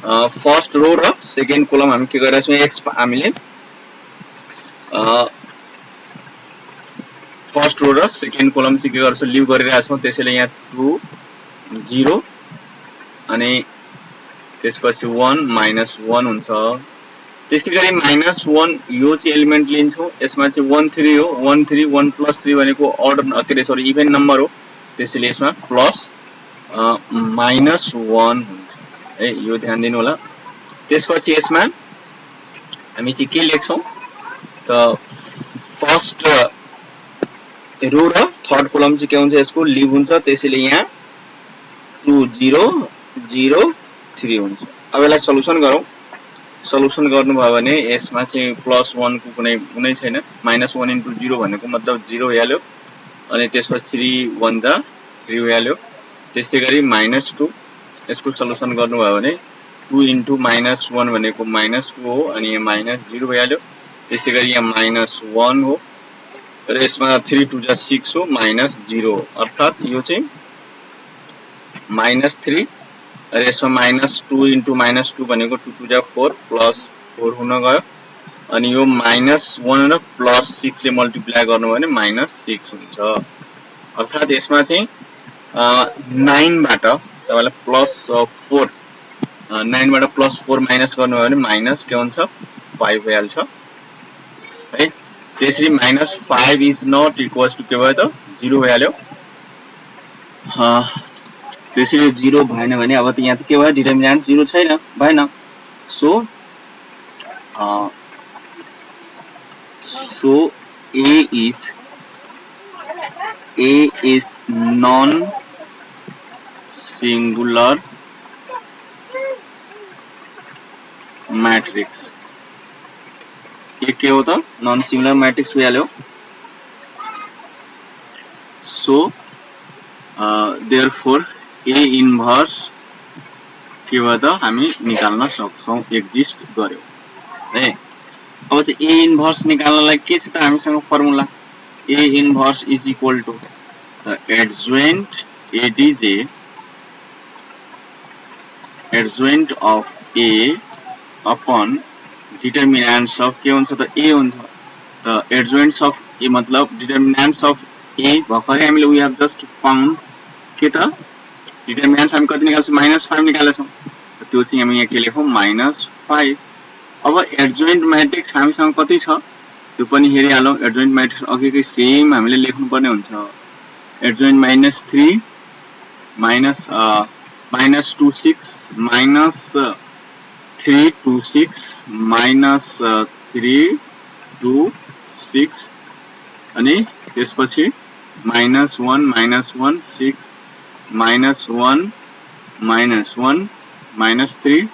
फर्स्ट रो र सेकेन्ड कोलम हामी के गरिरहेछौँ हामीले फर्स्ट रो र सेकेन्ड कोलम चाहिँ के गर्छौँ लिभ गरिरहेछौँ। त्यसैले यहाँ 2 0 अनि त्यसपछि 1 -1 हुन्छ। त्यसैगरी -1 यो चाहिँ एलिमेन्ट लिन्छौँ, यसमा चाहिँ 1 3 हो, 1 3 1 + 3 भनेको अर्डर के अरे सरी इभेन नम्बर हो। त्यसैले यसमा प्लस -1 हुन्छ है, यो ध्यान दिनु होला। त्यसपछि यसमा हामी चाहिँ के लेख्छौँ त फर्स्ट रो र थर्ड कोलम चाहिँ के हुन्छ यसको लिभ हुन्छ। त्यसैले यहाँ 2 0 0 3 हुन्छ। अब यसलाई सल्युसन गरौँ। सल्युसन गर्नुभयो भने यसमा चाहिँ +1 को कुनै छैन, -1 × 0 भनेको मतलब 0 भइहाल्यो अनि त्यसपछि 3 1 जा 3 भइहाल्यो। त्यसैगरी -2 यसको सल्युसन गर्नुभयो भने 2 × -1 भनेको -2 हो अनि यहाँ -0 भइहाल्यो। त्यसैगरी यहाँ -1 हो र यसमा 3 2 जा 6 हो, -0 हो, अर्थात् यो चाहिँ -3 र यसमा -2 × -2 भनेको 2 2 जा 4 +4 हुन गयो अनि यो -1 र +6 ले मल्टिप्लाई गर्नुभयो भने -6 हुन्छ। अर्थात् यसमा चाहिँ 9 बाट तपाईलाई +4 9 बाट +4 माइनस गर्नुभयो भने माइनस के हुन्छ 5 भइहाल्छ है। त्यसरी -5 इज नट इक्वल्स टु के भयो त 0 भइहाल्यो। त्यसरी 0 भएन भने अब त यहाँ त के भयो डिटर्मिनेन्ट 0 छैन, भएन। So A is non singular matrix. ये के होता नॉन सिंगुलर मैट्रिक्स भइहाल्यो। सो देयरफोर A इन्भर्स के भयो त हामी निकाल्न सक्छौं, एक्जिस्ट गर्यो है। अब चाहिँ A इन्भर्स निकाल्नलाई के छ त हामीसँग formula A inverse is equal to the adjoint adjoint of A upon determinants of के हुन्छ त A हुन्छ। त एडजोइन्ट्स अफ A मतलब डिटर्मिनेन्ट्स अफ A भर्खरै हामीले वी हैव जस्ट फाउन्ड के त डिटर्मिनेन्ट्स हामी कति निकाल्छौं -5 निकालेछौं। त्यो चाहिँ हामी यहाँ के लेखौं -5। अब एडजोइन्ट मैट्रिक्स हामीसँग कति छ त्यो पनि हेरिहालौं। एडजोइन्ट मैट्रिक्स अघिकै सेम हामीले लेख्नु पर्ने हुन्छ। एडजोइन्ट -3 -26 -3 2 6 -3 2 6 अनि त्यसपछि -1 -1 6 -1 -1 -3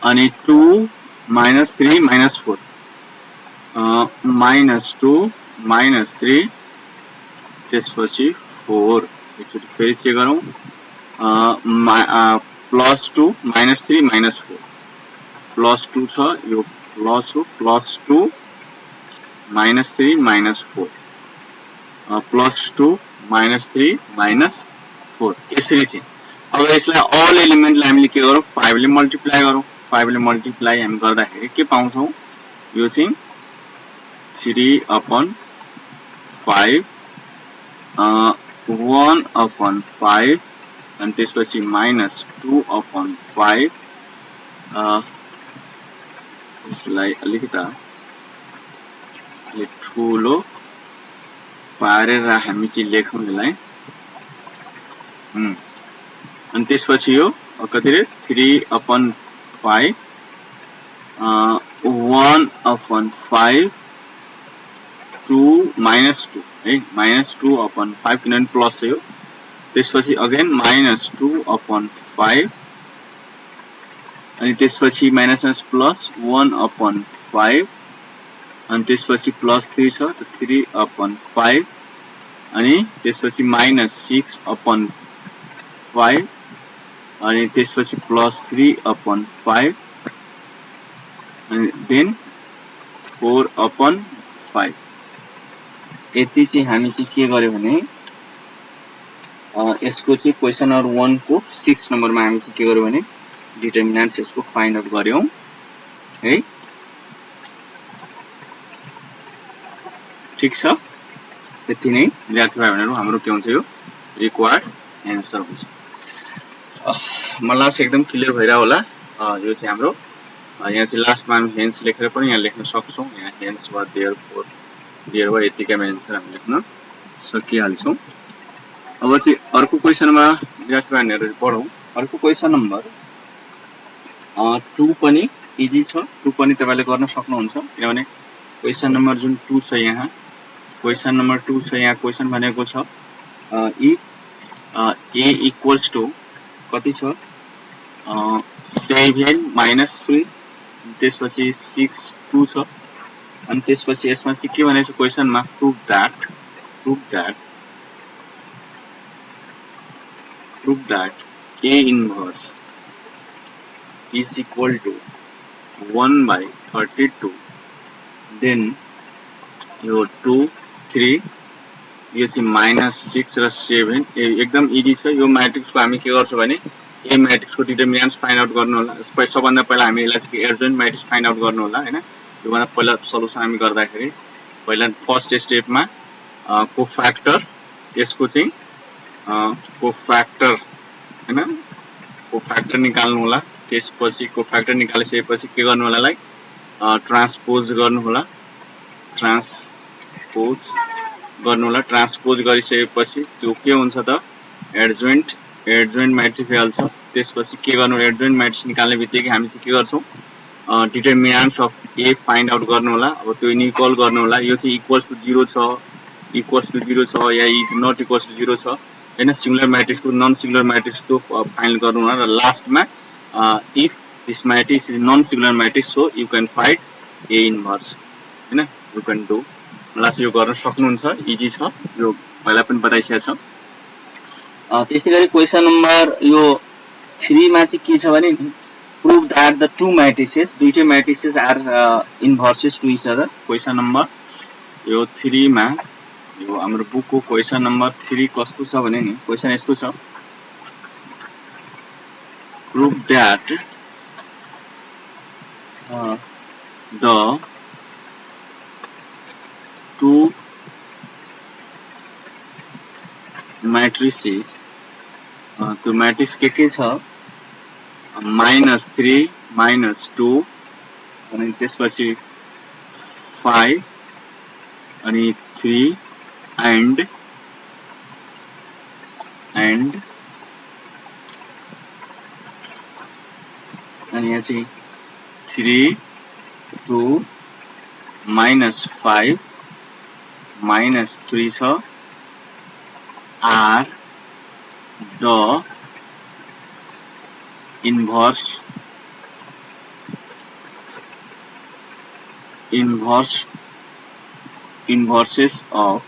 अनि 2 -3 -4 -2 -3 त्यसपछि 4 एकचोटि फेरि चेक गरौँ +2 -3 -4 +2 छ यो प्लस हो +2 -3 -4 +2 -3 -4 यसरी चाहिँ अब यसलाई अल एलिमेन्टलाई हामीले के गरौँ 5 ले मल्टिप्लाई गरौँ 5 ले मल्टिप्लाई हामी गर्दाखेरि के पाउँछौँ यो चाहिँ 3/5 1/5 अनि त्यसपछि -2/5 यसलाई अलिकति ठुलो पारेर हामी चाहिँ लेखौँ यसलाई अनि त्यसपछि यो कति रे 3/5 1/5 2 -2 है -2/5 किनभने प्लस छ यो त्यसपछि अगेन -2/5 अनि त्यसपछि माइनस प्लस 1/5 अनि त्यसपछि +3 छ त 3/5 अनि त्यसपछि -6/5 अनि त्यसपछि +3/5 अनि देन 4/5 यति चाहिँ हामी चाहिँ के गर्यो भने यसको चाहिँ क्वेशन नम्बर 1 को 6 नम्बरमा हामी चाहिँ के गर्यो भने डिटर्मिनेन्ट्स यसको फाइन्ड आउट गर्यौं है ठीक छ त्यति नै विद्यार्थी भाइहरुहरु हाम्रो के हुन्छ यो रिक्वायर्ड एन्सर हुन्छ मलाई लाग्छ एकदम क्लियर भइरा होला यो चाहिँ हाम्रो यहाँ चाहिँ लास्टमा हामी हेन्स लेखेर पनि यहाँ लेख्न सक्छौं यहाँ हेन्स वा देयर वा यतिकैमा एन्सर हामी लेख्न सकिहाल्छौं अब चाहिँ अर्को क्वेशनमा विद्यार्थी भाइहरुहरु पढौं अर्को क्वेशन नम्बर 2 पनि इजी छ 2 पनि तपाईले गर्न सक्नुहुन्छ किनभने क्वेशन नम्बर जुन 2 छ यहाँ क्वेशन नम्बर 2 छ यहाँ क्वेशन भनेको छ इफ a इक्वल्स टु कति छ 7 - 3 त्यसपछि 6 2 छ अनि त्यसपछि यसमा चाहिँ के भनेको छ क्वेशनमा prove that a inverse is equal to 1/32 then यो 2 3 यो चाहिँ -6 र 7 एकदम इजी छ यो म्याट्रिक्सको हामी के गर्छौं भने ए म्याट्रिक्सको डिटर्मिनेन्ट्स फाइन्ड आउट गर्नु होला सबभन्दा पहिला हामी यसलाई एडजोइन्ट म्याट्रिक्स फाइन्ड आउट गर्नु होला हैन यो भन्दा पहिला सल्युसन हामी गर्दाखेरि पहिला फर्स्ट स्टेपमा कोफ्याक्टर यसको चाहिँ कोफ्याक्टर हैन कोफ्याक्टर निकाल्नु होला त्यसपछि कोफ्याक्टर निकालिसकेपछि के गर्नु होला लाइक ट्रान्सपोज गर्नु होला ट्रान्सपोज गरिसकेपछि त्यो के हुन्छ त एडजोइन्ट म्याट्रिक्स हाल्छ त्यसपछि के गर्नु एडजोइन्ट म्याट्रिक्स निकाल्ने बित्तिकै हामी चाहिँ के गर्छौं determinants of A find out गर्नु होला अब त्यो इक्वल गर्नु होला यो चाहिँ इक्वल्स टु 0 छ या इज नट इक्वल्स टु 0 छ हैन सिंगुलर म्याट्रिक्स को नन सिंगुलर म्याट्रिक्स को फाइन्ड गर्नु होला र लास्टमा if this matrix is non-singular matrix so you can find a inverse हैन you can do लास्ट यो गर्न सक्नुहुन्छ इजी छ यो पहिला पनि बताइसकेको छ त्यसैगरी क्वेशन नम्बर यो 3 मा चाहिँ के छ भने prove that the two matrices दुईटै matrices are inverses to each other question number यो 3 मा यो हाम्रो बुकको क्वेशन नम्बर 3 कस्तो छ भने नि क्वेशन यस्तो छ prove that the two matrices तो मैट्रिक्स के छ -3 -2 अनि त्यसपछि 5 अनि 3 and अनि यहाँ चाहिँ 3 2 -5 -3 छ are the inverse inverses of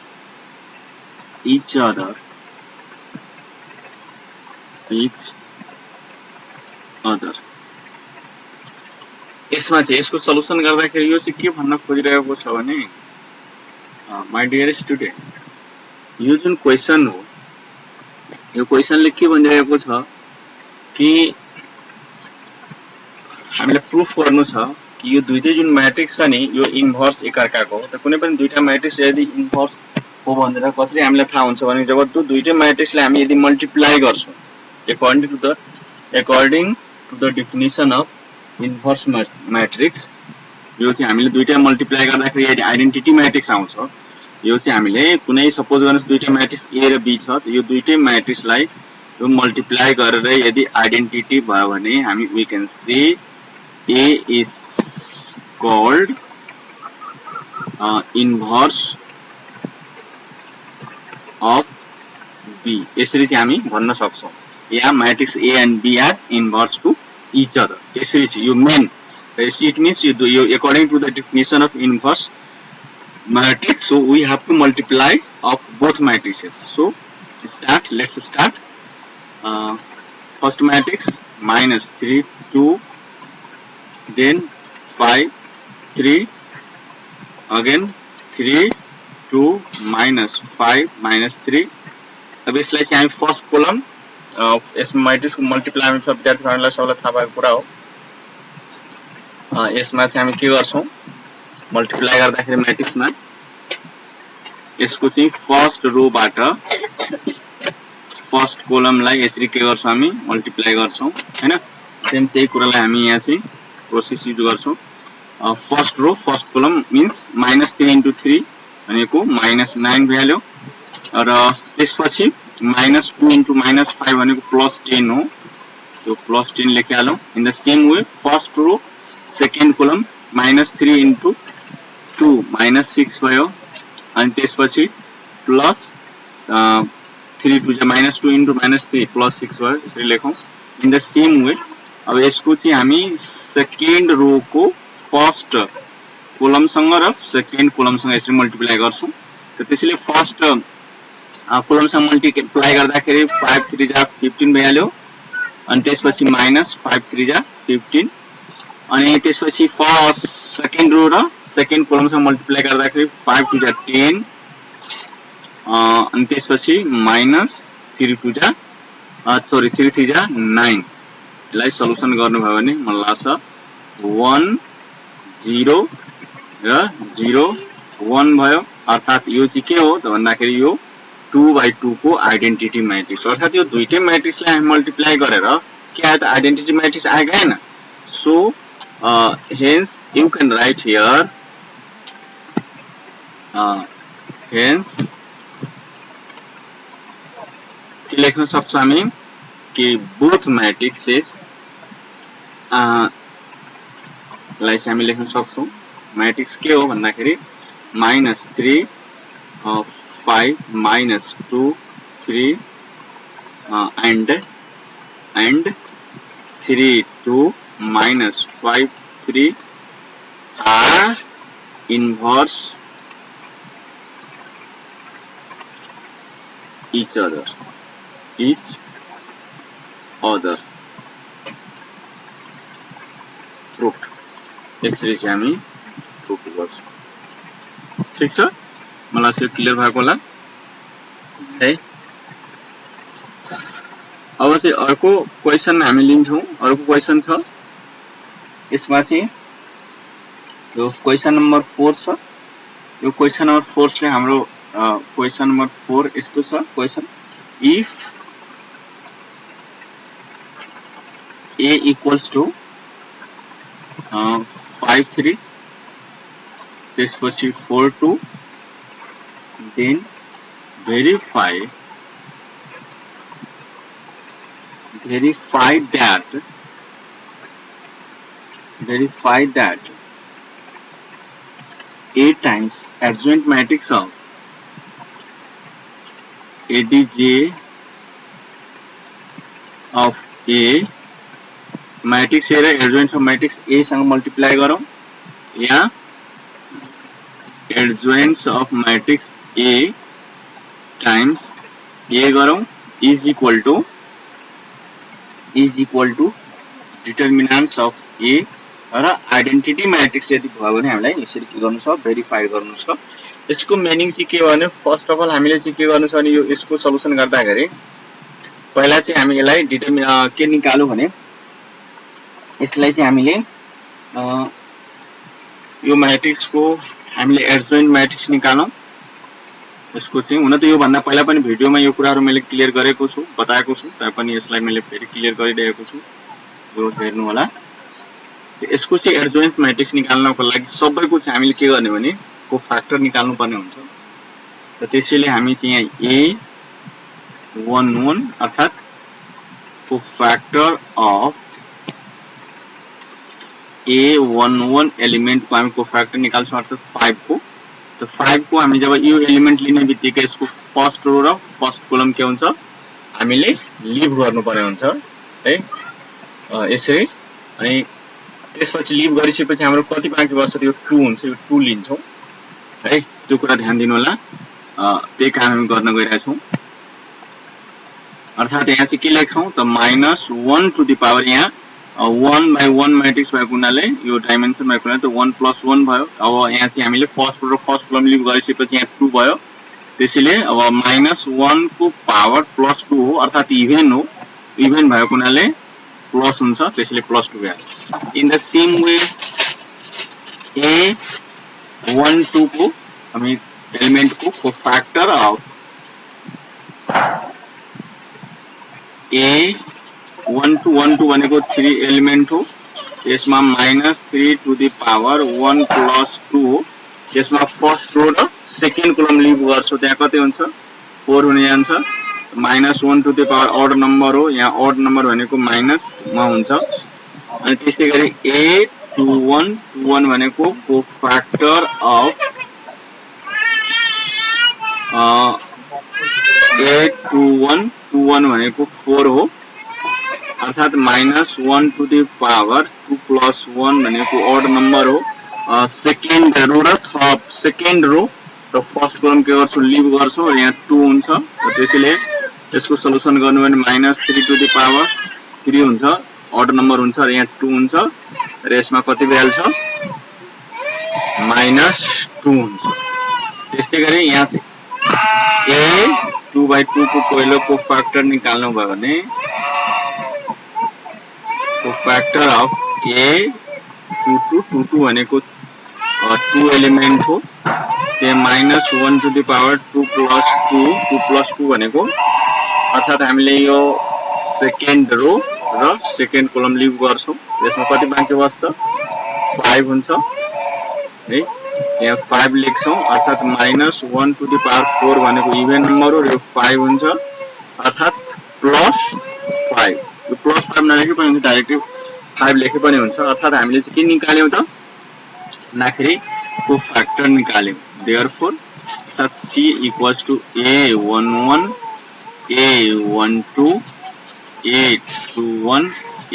each other यसमा चाहिँ यसको सल्युसन गर्दाखेरि यो चाहिँ के भन्न खोजिरहेको छ भने माय डियर स्टुडेन्ट यो जुन क्वेशन हो यो क्वेशनले के भनिरहेको छ कि हामीलाई प्रुफ गर्नु छ कि यो दुईटै जुन म्याट्रिक्स छ नि यो इन्भर्स एकअर्काको हो। त कुनै पनि दुईटा म्याट्रिक्स यदि इन्भर्स हो भनेर कसरी हामीलाई थाहा हुन्छ भने जब त्यो दुईटै म्याट्रिक्सलाई हामी यदि मल्टिप्लाई गर्छौं according to the definition of inverse matrix यो चाहिँ हामीले दुईटा मल्टिप्लाई गर्दाखेरि यदि आइडेन्टिटी म्याट्रिक्स आउँछ यो चाहिँ हामीले कुनै सपोज गर्नुस् दुईटा म्याट्रिक्स ए र बी छ त यो दुईटै म्याट्रिक्सलाई यो मल्टिप्लाई गरेर यदि आइडेन्टिटी भयो भने हामी we can say A is called inverse of B यसरी चाहिँ हामी भन्न सक्छौं या matrix A and B are inverse to each other. You mean it means you according to the definition of inverse matrix, so we have to multiply of both matrices. So let's start. First matrix minus 3 2 then 5 3 again 3 2 minus 5 minus 3 अब यसलाई चाहिँ हामी first kolam यसमा matrix को multiply हामी सब विद्यार्थीहरुलाई सबैलाई थाहा भएको कुरा हो। यसमा चाहिँ हामी के गर्छौं मल्टिप्लाई गर्दाखेरि मैट्रिक्समा यसको चाहिँ फर्स्ट रो बाट फर्स्ट कोलमलाई यसरी के गर्छौं हामी मल्टिप्लाई गर्छौं हैन। सेम त्यही कुरालाई हामी यहाँ चाहिँ प्रोसेस युज गर्छौं। First row first column means -3 * 3 भनेको -9 भ्याल्यु र त्यसपछि -2 * -5 भनेको +10 हो त्यो +10 लेखिहालौं। In the same way first row second column -3 * 2 -6 भयो अनि त्यसपछि प्लस 3 2 -2 * -3 +6 भयो यसरी लेखौं। इन द सेम वे अब यसको चाहिँ हामी सेकेन्ड रो को फर्स्ट कोलम सँग र सेकेन्ड कोलम सँग यसरी मल्टिप्लाई गर्छौं। त त्यसैले फर्स्ट कोलम सँग मल्टिप्लाई गर्दाखेरि 5 3 जा 15 भइहाल्यो अनि त्यसपछि -5 3 जा 15 अनि त्यसपछि फर्स्ट सेकेन्ड रो र सेकेन्ड कोलम सँग मल्टिप्लाई गर्दाखेरि 5 2 जा 10 अनि त्यसपछि -3 2 जा 3 3 जा 9 यसलाई सल्युसन गर्नुभयो भने मलाई लाग्छ 1 0 र 0 1 भयो अर्थात यो चाहिँ के हो त भन्दाखेरि यो 2/2 को आइडेन्टिटी मैट्रिक्स अर्थात यो दुईटै मैट्रिक्सलाई हामी मल्टिप्लाई गरेर के आयो त आइडेन्टिटी मैट्रिक्स आएको हैन। So hence you can write here hence के लेख्न सक्छौं हामी कि both matrices लाई चाहिँ हामी लेख्न सक्छौं मैट्रिक्स के हो भन्दाखेरि -3 5 -2 3 and 3 2 -5 3 are inverse each other proved यसरी चाहिँ हामी प्रुफ गर्छौं। ठीक छ मलाई चाहिँ क्लियर भएको होला है। अब चाहिँ अर्को क्वेशन हामी लिन्छौं। अर्को क्वेशन छ यसमा चाहिँ यो क्वेशन नम्बर 4 छ। यो क्वेशन नम्बर 4 चाहिँ हाम्रो क्वेशन नम्बर 4 यस्तो छ question if a equals to 5 3 त्यसपछि 4 2 then verify that A times adjoint matrix of ADJ of A matrix A र एडजोइन्ट अफ मैट्रिक्स A सँग मल्टिप्लाई गरौं या एडजोइन्ट्स अफ मैट्रिक्स ए टाइम्स ए गरौँ is equal two determinants of ए र identity matrix यदि भयो भने हामीलाई यसरी के गर्नु छ भेरिफाई गर्नु छ। यसको मिनिङ चाहिँ के भने फर्स्ट अफ अल हामीले चाहिँ के गर्नु छ भने यो यसको सल्युसन गर्दाखेरि पहिला चाहिँ हामी यसलाई के निकाल्नु भने यसलाई चाहिँ हामीले यो मैट्रिक्स को हामीले एडजोइन्ट मैट्रिक्स निकालौं। यसको चाहिँ हुन त यो भन्दा पहिला पनि भिडियोमा यो कुराहरु मैले क्लियर गरेको छु बताएको छु तैपनि यसलाई मैले फेरि क्लियर गरिरहेको छु यो हेर्नु होला। यसको चाहिँ एडजोइन्ट मैट्रिक्स निकाल्नको लागि सबैको चाहिँ हामीले के गर्ने भने कोफ्याक्टर निकाल्नु पर्ने हुन्छ। र त्यसैले हामी चाहिँ यहाँ A11 अर्थात कोफ्याक्टर अफ A11 एलिमेंट को हामी कोफ्याक्टर निकाल्छौं अर्थात 5 को। तो 5 को हामी जब यो एलिमेंट लिने बित्तिकै यसको फर्स्ट रो र फर्स्ट कलम के हुन्छ हामीले लिभ गर्नु पर्ने हुन्छ है यसरी। अनि त्यसपछि लिभ गरिसकेपछि हाम्रो कति बाँकी बच्छ यो 2 हुन्छ यो 2 लिन्छौं है त्यो कुरा ध्यान दिनु होला। त्यही काम हामी गर्न गइरहेका छौं अर्थात यहाँ चाहिँ के लेख्छौं त -1 टु द पावर यहाँ 1/1 मैट्रिक्स भएको हुनाले यो डाइमेन्सन भएको हुनाले त 1 + 1 भयो। अब यहाँ चाहिँ हामीले फर्स्ट रो र फर्स्ट कलम लिभ गरिसकेपछि यहाँ 2 भयो त्यसैले अब -1 को पावर +2 हो अर्थात इभेन हो इभेन भएको हुनाले प्लस हुन्छ त्यसैले +2 भयो। In the same way A12 को हामी एलिमेंट को कोफ्याक्टर अफ A12 भनेको 3 एलिमेंट हो यसमा -3 टु द पावर 1 + 2 हो। यसमा फर्स्ट रो र सेकेन्ड कलम लिभ गर्छौं त्यहाँ कति हुन्छ 4 हुने जान्छ। -1 to the power odd number हो यहाँ ऑड नम्बर भनेको माइनस मा हुन्छ। अनि त्यसैगरी A21 भनेको कोफ्याक्टर अफ A21 भनेको 4 हो अर्थात -1 टु द पावर 2 + 1 भनेको ऑड नम्बर हो। सेकेन्ड रो र सेकेन्ड रो र फर्स्ट कलम के गर्छौं लिभ गर्छौं यहाँ 2 हुन्छ त्यसैले यसको सल्युसन गर्नु भने -3 टु द पावर 3 हुन्छ ऑड नम्बर हुन्छ र यहाँ 2 हुन्छ र यसमा कति भइहाल्छ -2 हुन्छ। त्यसैगरी यहाँ चाहिँ A2/2 को पहिलो कोफ्याक्टर निकाल्नु भयो भने कोफ्याक्टर अफ A22 भनेको 2 एलिमेंट हो त्यहाँ -1 टु द पावर 2 + 2 भनेको अर्थात हामीले यो सेकेन्ड रो र सेकेन्ड कलम लिभ गर्छौं यसमा कति बाँकी बच्छ 5 हुन्छ है यहाँ 5 लेख्छौं अर्थात -1 टु द पावर 4 भनेको इभेन नम्बर हो र यो 5 हुन्छ अर्थात +5 यो +5 नलेखे पनि हुन्छ डाइरेक्टली 5 लेखे पनि हुन्छ अर्थात हामीले चाहिँ के निकाल्यौं त नाखेरि कोफ्याक्टर निकाल्यौं। देयरफोर अर्थात C = A11 A12 A21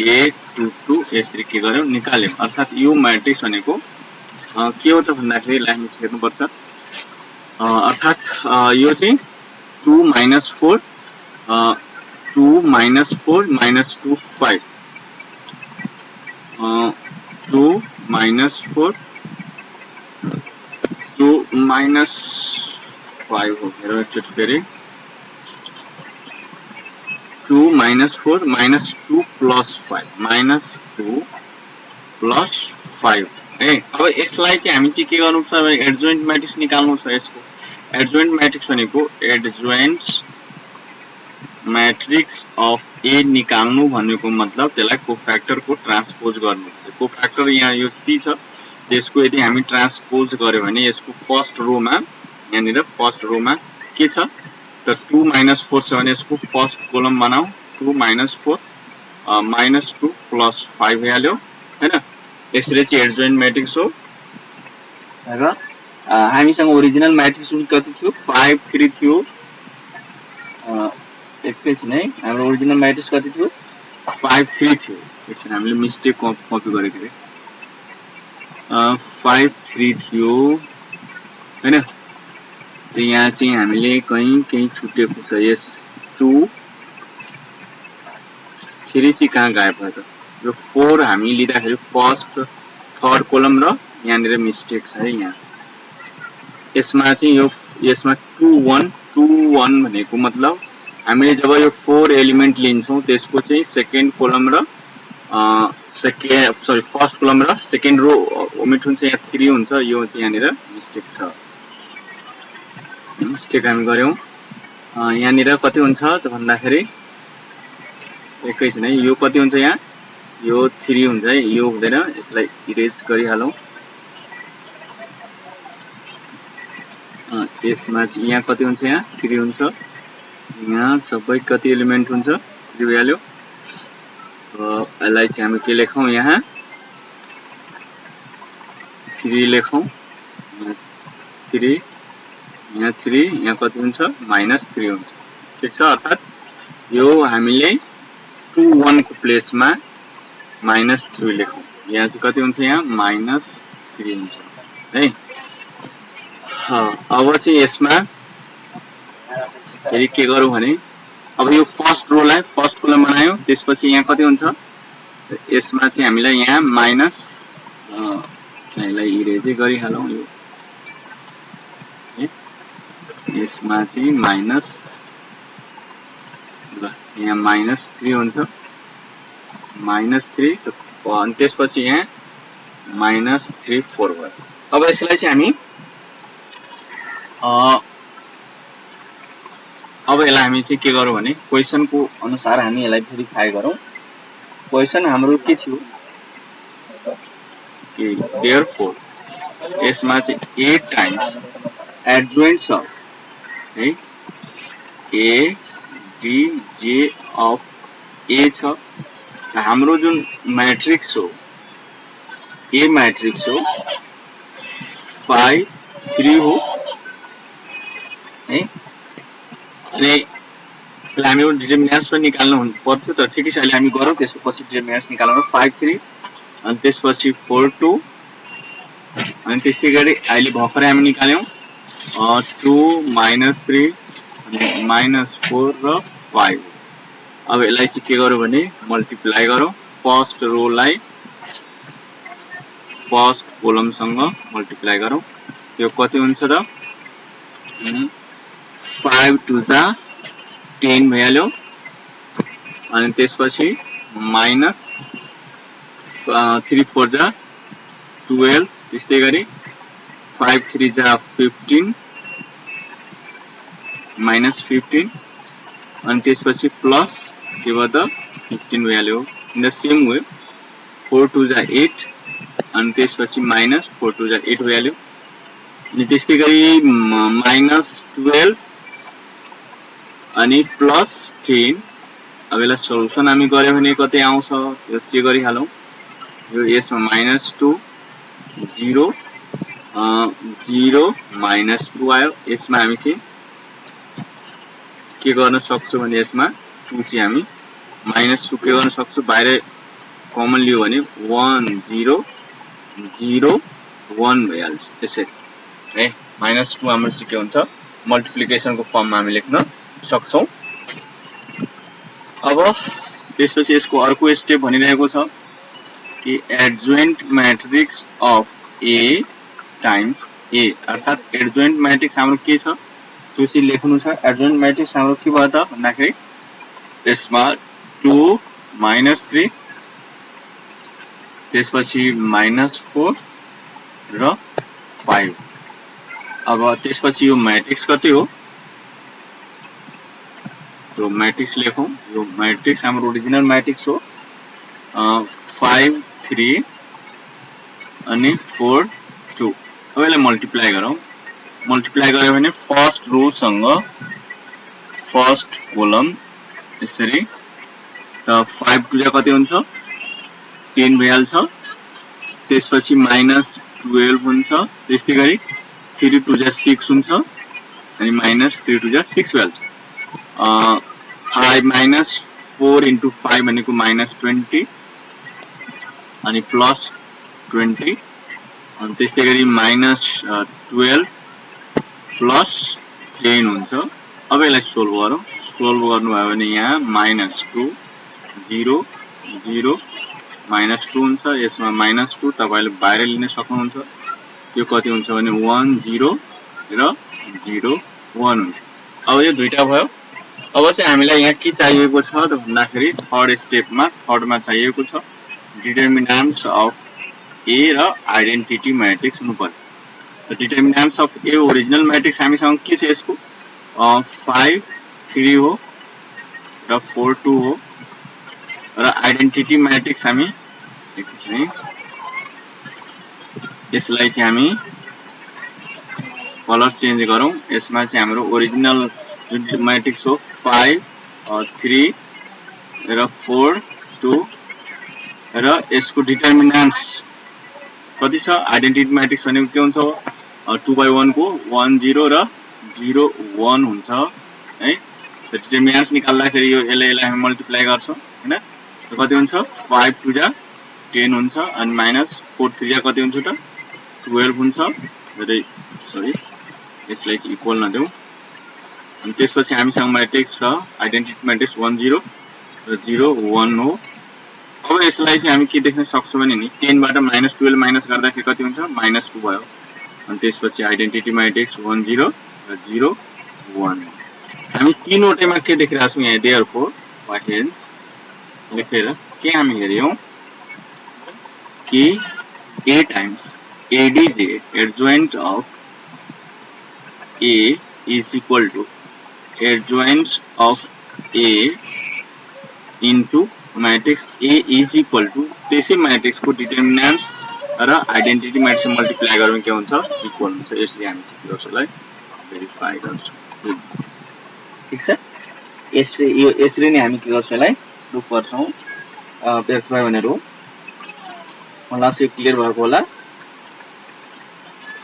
A22 यसरी के गर्यौं निकाल्यौं अर्थात यो मैट्रिक्स भनेको के हो त भन्दाखेरि यसलाई हामी हेर्नु पर्छ अर्थात यो चाहिँ 2 - 4 2 - 4 -2 5 2 - 4 2 - 5 हो गयो एकचोटि फेरि 2 - 4 -2 + 5 -2 + 5 है। अब यसलाई चाहिँ हामी चाहिँ के गर्नु पर्छ भने एडजोइन्ट मैट्रिक्स निकाल्नु छ। यसको एडजोइन्ट मैट्रिक्स भनेको एडजोइन्ट्स मैट्रिक्स अफ ए निकाल्नु भनेको मतलब त्यसलाई कोफ्याक्टर को ट्रान्सपोज गर्नु। कोफ्याक्टर यहाँ यो C छ त्यसको यदि हामी ट्रान्सपोज गर्यो भने यसको फर्स्ट रोमा यहाँनिर फर्स्ट रोमा के छ त 2 - 4 छ भने यसको फर्स्ट कलम बनाऊ 2 - 4 -2 + 5 भइहाल्यो हैन। यसरी चाहिँ एडजोइन्ट मैट्रिक्स हो र हामीसँग ओरिजिनल मैट्रिक्स कति थियो 5 3 थियो एकैछिन है हाम्रो ओरिजिनल मैट्रिक्स कति थियो 5 3 थियो एकछिन हामीले मिस्टेक कपी गरेको थिए 5 3 थियो हैन। त यहाँ चाहिँ हामीले कहीं छुटेको छ। यस 2 3 चाहिँ कहाँ गायब भयो त? यो 4 हामी लिँदाखेरि फर्स्ट थर्ड कोलम र यहाँनिर मिस्टेक छ है। यहाँ यसमा चाहिँ यसमा 2 1 2 1 भनेको मतलब हामीले जब यो 4 एलिमेन्ट लिन्छौं त्यसको चाहिँ सेकेन्ड कोलम र फर्स्ट कोलम र सेकेन्ड रो ओमिट हुन्छ। यहाँ 3 हुन्छ। यो चाहिँ यहाँनिर मिस्टेक छ। मिस्टेक हामी गर्यौं। यहाँनिर कति हुन्छ त भन्दाखेरि एकैछिन है। यो कति हुन्छ? यहाँ यो 3 हुन्छ है। यो हुँदैन। यसलाई इरेज गरिहालौं। यसमा चाहिँ यहाँ कति हुन्छ? यहाँ 3 हुन्छ। यहाँ सबै कति एलिमेन्ट हुन्छ? 3 भइहाल्यो। यसलाई चाहिँ हामी के लेखौं? यहाँ 3 लेखौं। 3 यहाँ 3 यहाँ कति हुन्छ? -3 हुन्छ। ठीक छ। अर्थात यो हामीले 2 1 को प्लेसमा -3 लेखौं। यहाँ चाहिँ कति हुन्छ? यहाँ -3 हुन्छ है। अब चाहिँ यसमा फेरि के गरौँ भने अब यो फर्स्ट रोलाई फर्स्ट कोलम बनायौं। त्यसपछि यहाँ कति हुन्छ? यसमा चाहिँ हामीलाई यहाँ माइनस यसलाई इरेजै गरिहालौं। यो यसमा चाहिँ माइनस ल यहाँ -3 हुन्छ। -3 अनि त्यसपछि यहाँ -3 4 भयो। अब यसलाई चाहिँ हामी अब यसलाई हामी चाहिँ के गरौँ भने क्वेशनको अनुसार हामी यसलाई भेरिफाई गरौँ। क्वेशन हाम्रो के थियो कि देयरफोर यसमा चाहिँ a टाइम्स एडजोइन्ट छ है। a d j of a छ। हाम्रो जुन मैट्रिक्स हो a मैट्रिक्स हो 5 3 हो है। अनि हामी डिटरमिनेन्ट्स पनि निकाल्नु पर्थ्यो त ठिकै छ। अहिले हामी गरौँ। त्यसपछि डिटरमिनेन्ट्स निकाल्नु 5 3 अनि त्यसपछि 4 2 अनि त्यस्तै गरी अहिले भर्खरै हामी निकाल्यौं 2 -3 अनि -4 र 5। अब यसलाई चाहिँ के गरौँ भने मल्टिप्लाई गरौँ। फर्स्ट रोलाई फर्स्ट कोलमसँग मल्टिप्लाई गरौँ। त्यो कति हुन्छ त? 5 2 जा 10 भइहाल्यो। अनि त्यसपछि माइनस 3 4 जा 12 त्यस्तै गरी 5 3 जा 15 -15 अनि त्यसपछि प्लस के भयो त 15 भइहाल्यो। इन द सेम वे 4 2 जा 8 अनि त्यसपछि -4 2 जा 8 भइहाल्यो। अनि त्यस्तै गरी -12 अनि +10। अब यसलाई सोलुसन हामी गर्यो भने कति आउँछ यो चेक गरिहालौं। यो यसमा -2 0 0 -2 आयो। यसमा हामी चाहिँ के गर्न सक्छौं भने यसमा 2 चाहिँ हामी -2 के गर्न सक्छौं बाहिर कमन लियो भने 1 0 0 1 भइहाल्छ। त्यसै है -2 हाम्रो चाहिँ के हुन्छ मल्टिप्लिकेसनको फर्ममा हामी लेख्न सक्छौं। अब त्यसपछि यसको अर्को स्टेप भनिरहेको छ कि adjoint matrix of a times a अर्थात एडजोइन्ट मैट्रिक्स हाम्रो के छ त्यो चाहिँ लेख्नु छ। एडजोइन्ट मैट्रिक्स हाम्रो के भयो त भन्दाखेरि यसमा 2 -3 त्यसपछि -4 र 5। अब त्यसपछि यो मैट्रिक्स कति हो तो मैट्रिक्स लेखौं। यो मैट्रिक्स हाम्रो ओरिजिनल मैट्रिक्स हो 5 3 अनि 4 2। अब यसलाई मल्टिप्लाई गरौँ। मल्टिप्लाई गर्यो भने फर्स्ट रो सँग फर्स्ट कोलम यसरी त 5 2 जा कति हुन्छ 10 भइहाल्छ। त्यसपछि -12 हुन्छ। त्यस्तै गरी 3 2 जा 6 हुन्छ अनि -3 2 जा 6 भइहाल्छ। 5 -4 into 5 भनेको -20 अनि +20 अनि त्यस्तै गरी -12 प्लस 10 हुन्छ। अब यसलाई सोल्भ गरौँ। सोल्भ गर्नुभयो भने यहाँ -2 0 0 -2 हुन्छ। यसमा -2 तपाईले बाहिर लिन सक्नुहुन्छ। त्यो कति हुन्छ भने 1 0 र 0 1 हुन्छ। अब यो दुईटा भयो। अब चाहिँ हामीलाई यहाँ के चाहिएको छ त भन्दाखेरि थर्ड स्टेपमा थर्डमा चाहिएको छ डिटर्मिनेन्ट्स अफ ए र आइडेन्टिटी मैट्रिक्स हुनु पर्यो। Determinants of A original matrix हामीसँग के छ यसको 5 3 हो र 4 2 हो र आइडेन्टिटी मैट्रिक्स हामी एकछिन यसलाई चाहिँ हामी कलर चेन्ज गरौँ। यसमा चाहिँ हाम्रो ओरिजिनल जुन मैट्रिक्स हो 5 3 र 4 2 र यसको डिटर्मिनेन्ट्स कति छ आइडेन्टिटी मैट्रिक्स भनेको के हुन्छ 2/1 को 1 0 र 0 1 हुन्छ है। डिटर्मिनेन्ट्स निकाल्दाखेरि यो यसलाई हामी मल्टिप्लाई गर्छौं हैन। कति हुन्छ 5 2 जा 10 हुन्छ अनि -4 3 जा कति हुन्छ त 12 हुन्छ र सरी यसलाई चाहिँ इक्वल नदेऊ। अनि त्यसपछि हामीसँग मैट्रिक्स छ आइडेन्टिटी मैट्रिक्स 1 0 र 0 1 हो। अब यसलाई चाहिँ हामी के देख्न सक्छौं भने नि 10 बाट -12 माइनस गर्दाखेरि कति हुन्छ -2 भयो। अनि त्यसपछि आइडेन्टिटी मैट्रिक्स 1 0 र 0 1 हामी तीनवटैमा के देखिरहेका छौं यहाँ देयरफोर हेन्स लेखेर के हामी हेर्यौं कि a times adj adjoint of a is equal to adjoint of a into matrix A is equal to त्यसै मैट्रिक्स को डिटर्मिनेन्ट्स र आइडेन्टिटी मैट्रिक्स मल्टिप्लाई गर्नु के हुन्छ इक्वल हुन्छ। यसरी हामी चाहिँ यसलाई भेरिफाई गर्छौं। ठीक छ। यसरी नै हामी के गर्छौं यसलाई प्रुफ गर्छौं भेरिफाई भनेर हो। मलाई चाहिँ क्लियर भएको होला।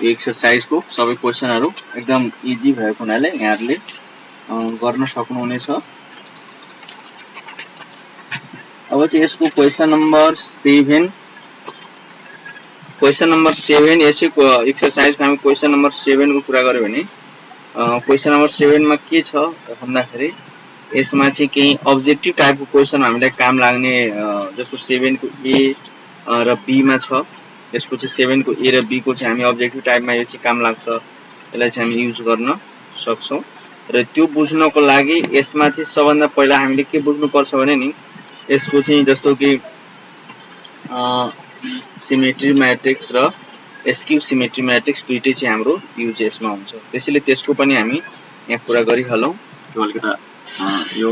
यो एक्सरसाइज को सबै क्वेशनहरु एकदम इजी भएको हुनाले यहाँहरुले गर्न सक्नुहुनेछ। अब चाहिँ यसको क्वेशन नम्बर 7 यसैको एक्सरसाइजमा हामी क्वेशन नम्बर 7 को कुरा गर्यो भने क्वेशन नम्बर 7 मा के छ भन्दाखेरि यसमा चाहिँ केही अब्जेक्टिभ टाइपको क्वेशन हामीलाई काम लाग्ने जस्तो 7 को ए र बी मा छ। यसको चाहिँ 7 को ए र बी को चाहिँ हामी अब्जेक्टिभ टाइपमा यो चाहिँ काम लाग्छ। यसलाई चाहिँ हामी युज गर्न सक्छौं र त्यो बुझ्नको लागि यसमा चाहिँ सबभन्दा पहिला हामीले के बुझ्नु पर्छ भने नि यसको चाहिँ जस्तो कि सिमेट्री मैट्रिक्स र एस्क्यू सिमेट्री मैट्रिक्स दुईटै चाहिँ हाम्रो युज यसमा हुन्छ। त्यसैले त्यसको पनि हामी यहाँ कुरा गरिहालौं। त्यो अलिकता यो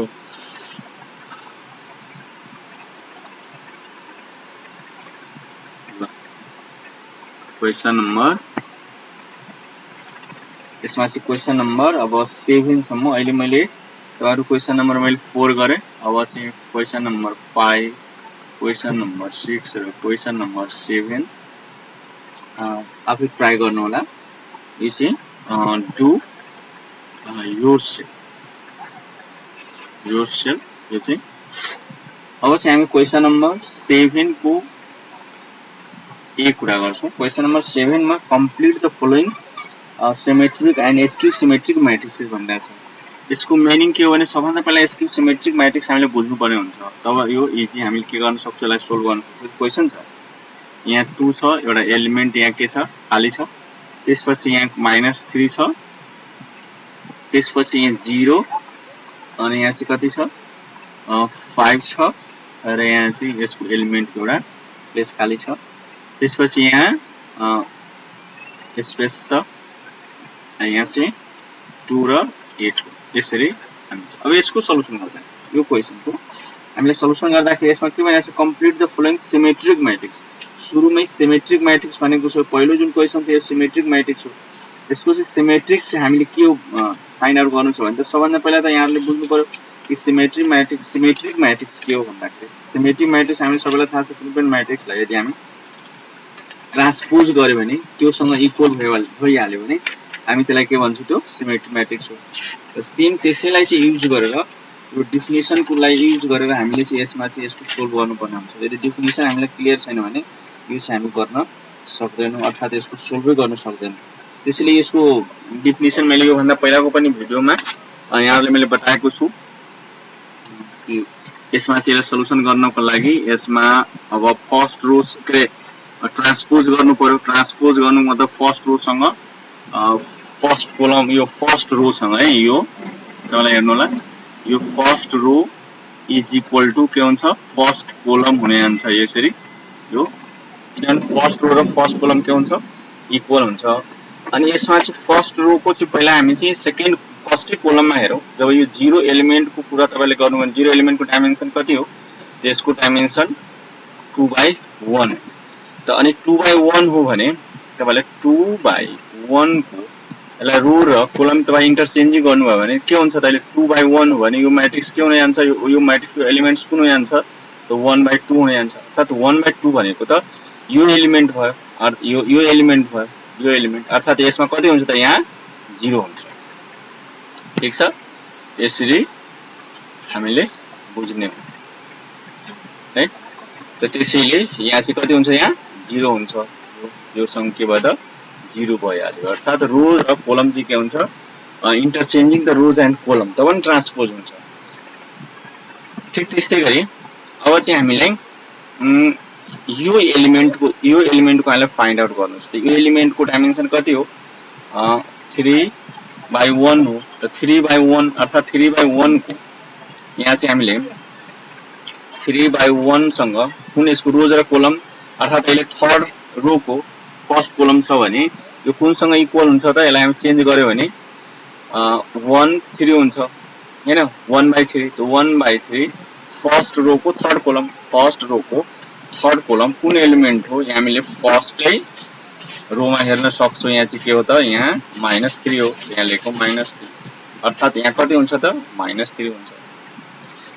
क्वेशन नम्बर यसमा चाहिँ क्वेशन नम्बर अब 7 सम्म अहिले मैले तपाईहरु क्वेशन नम्बर मैले 4 गरे। अब चाहिँ क्वेशन नम्बर 5 क्वेशन नम्बर 6 र क्वेशन नम्बर 7 आफै ट्राई गर्नु होला। यो चाहिँ डु योरसेल्फ यो चाहिँ अब चाहिँ हामी क्वेशन नम्बर 7 को ए कुरा गर्छौं। क्वेशन नम्बर 7 मा complete the following symmetric and askew symmetric matrix भन्ने छ। यसको मिनिङ के हो भने सबभन्दा पहिला एस्क्यू सिमेट्रिक मैट्रिक्स हामीले बुझ्नु पर्ने हुन्छ। तब यो इजी हामीले के गर्न सक्छौं यसलाई सोल्भ गर्न सक्छौं। क्वेशन छ यहाँ 2 छ एउटा एलिमेन्ट यहाँ के छ खाली छ। त्यसपछि यहाँ -3 छ। त्यसपछि यहाँ 0 अनि यहाँ चाहिँ कति छ 5 छ र यहाँ चाहिँ यसको एलिमेन्ट एउटा प्लेस खाली छ। त्यसपछि यहाँ स्पेस छ यहाँ चाहिँ 2 र 8 हो। यसरी हामी अब यसको सल्युसन गर्दा यो क्वेशनको हामीले सल्युसन गर्दाखेरि यसमा के भनेको छ complete the following symmetric matrix. सुरुमै सिमेट्रिक मैट्रिक्स भनेको छ पहिलो जुन क्वेशन छ यो सिमेट्रिक मैट्रिक्स हो। यसको चाहिँ सिमेट्रिक्स चाहिँ हामीले के फाइन्ड आउट गर्नु छ भने त सबभन्दा पहिला त यहाँहरुले बुझ्नु पर्यो कि सिमेट्रिक मैट्रिक्स के हो भन्दाखेरि सिमेट्रिक मैट्रिक्स हामीले सबैलाई थाहा छ कुनै पनि मैट्रिक्सलाई यदि हामी ट्रान्सपोज गर्यो भने त्योसँग इक्वल भइहाल्यो भने हामी त्यसलाई के भन्छौं त्यो सिमेट्रिक मैट्रिक्स हो। र सेम त्यसैलाई चाहिँ युज गरेर यो डेफिनेसन को लागि युज गरेर हामीले चाहिँ यसमा चाहिँ यसको सोल्भ गर्नुपर्ने हुन्छ। यदि डेफिनेसन हामीलाई क्लियर छैन भने यो चाहिँ हामी गर्न सक्दैनौं अर्थात यसको सोल्भै गर्न सक्दैनौं। त्यसैले यसको डेफिनेसन मैले यो भन्दा पहिलाको पनि भिडियोमा यहाँहरुले मैले बताएको छु कि यसमा चाहिँ सल्युसन गर्नको लागि यसमा अब फर्स्ट रो के ट्रान्सपोज गर्नु पर्यो। ट्रान्सपोज गर्नु मतलब फर्स्ट रो सँग फर्स्ट कोलम, यो फर्स्ट रो सँग है, यो तपाईलाई हेर्नु होला, यो first row is equal to के हुन्छ, फर्स्ट कोलम हुने हुन्छ यसरी। यो किनभने फर्स्ट रो र फर्स्ट कोलम के हुन्छ, इक्वल हुन्छ। अनि यसमा चाहिँ फर्स्ट रो को चाहिँ पहिला हामी चाहिँ सेकेन्ड फर्स्टै कोलममा हेरौँ। जब यो 0 एलिमेन्ट को कुरा तपाईले गर्नु भने 0 एलिमेन्ट को डाइमेन्सन कति हो, यसको डाइमेन्सन 2/1 त अनि 2/1 हो भने तपाईले 2/1 को यसलाई रो र कोलम तपाई इन्टरचेन्ज गर्नुभयो भने के हुन्छ त, अहिले 2/1 हो भने यो म्याट्रिक्स के हुन जान्छ, यो म्याट्रिक्सको एलिमेन्ट्स कुन हुन जान्छ त 1/2 हुन जान्छ। अर्थात 1/2 भनेको त यो एलिमेन्ट भयो, यो एलिमेन्ट भयो, यो एलिमेन्ट, अर्थात यसमा कति हुन्छ त, यहाँ 0 हुन्छ। ठीक छ, यसरी हामीले बुझ्ने हो है। त त्यसैले यहाँ चाहिँ कति हुन्छ, यहाँ 0 हुन्छ। यो संख्याबाट 0 भइहाल्यो। अर्थात रो र कोलम चाहिँ के हुन्छ, इन्टरचेन्जिङ द रोज एन्ड कोलम तब नि ट्रान्सपोज हुन्छ। ठीक त्यस्तै गरी अब चाहिँ हामीले यो एलिमेन्टको हामीले फाइन्ड आउट गर्नुस्। यो एलिमेन्टको डाइमेन्सन कति हो, 3/1 हो। त 3/1 अर्थात 3/1 को यहाँ चाहिँ हामीले 3/1 सँग कुन यसको रोज र कोलम, अर्थात अहिले थर्ड रो को फर्स्ट कोलम छ भने यो कुनसँग इक्वल हुन्छ त, यसलाई हामी चेन्ज गर्यो भने 1/3 हुन्छ हैन, 1/3। त 1/3 फर्स्ट रो को थर्ड कोलम, फर्स्ट रो को थर्ड कोलम कुन एलिमेन्ट हो, यहाँ हामीले फर्स्टै रोमा हेर्न सक्छौं। यहाँ चाहिँ के हो त, यहाँ -3 हो, यहाँ लेखौं -3, अर्थात यहाँ कति हुन्छ त, -3 हुन्छ।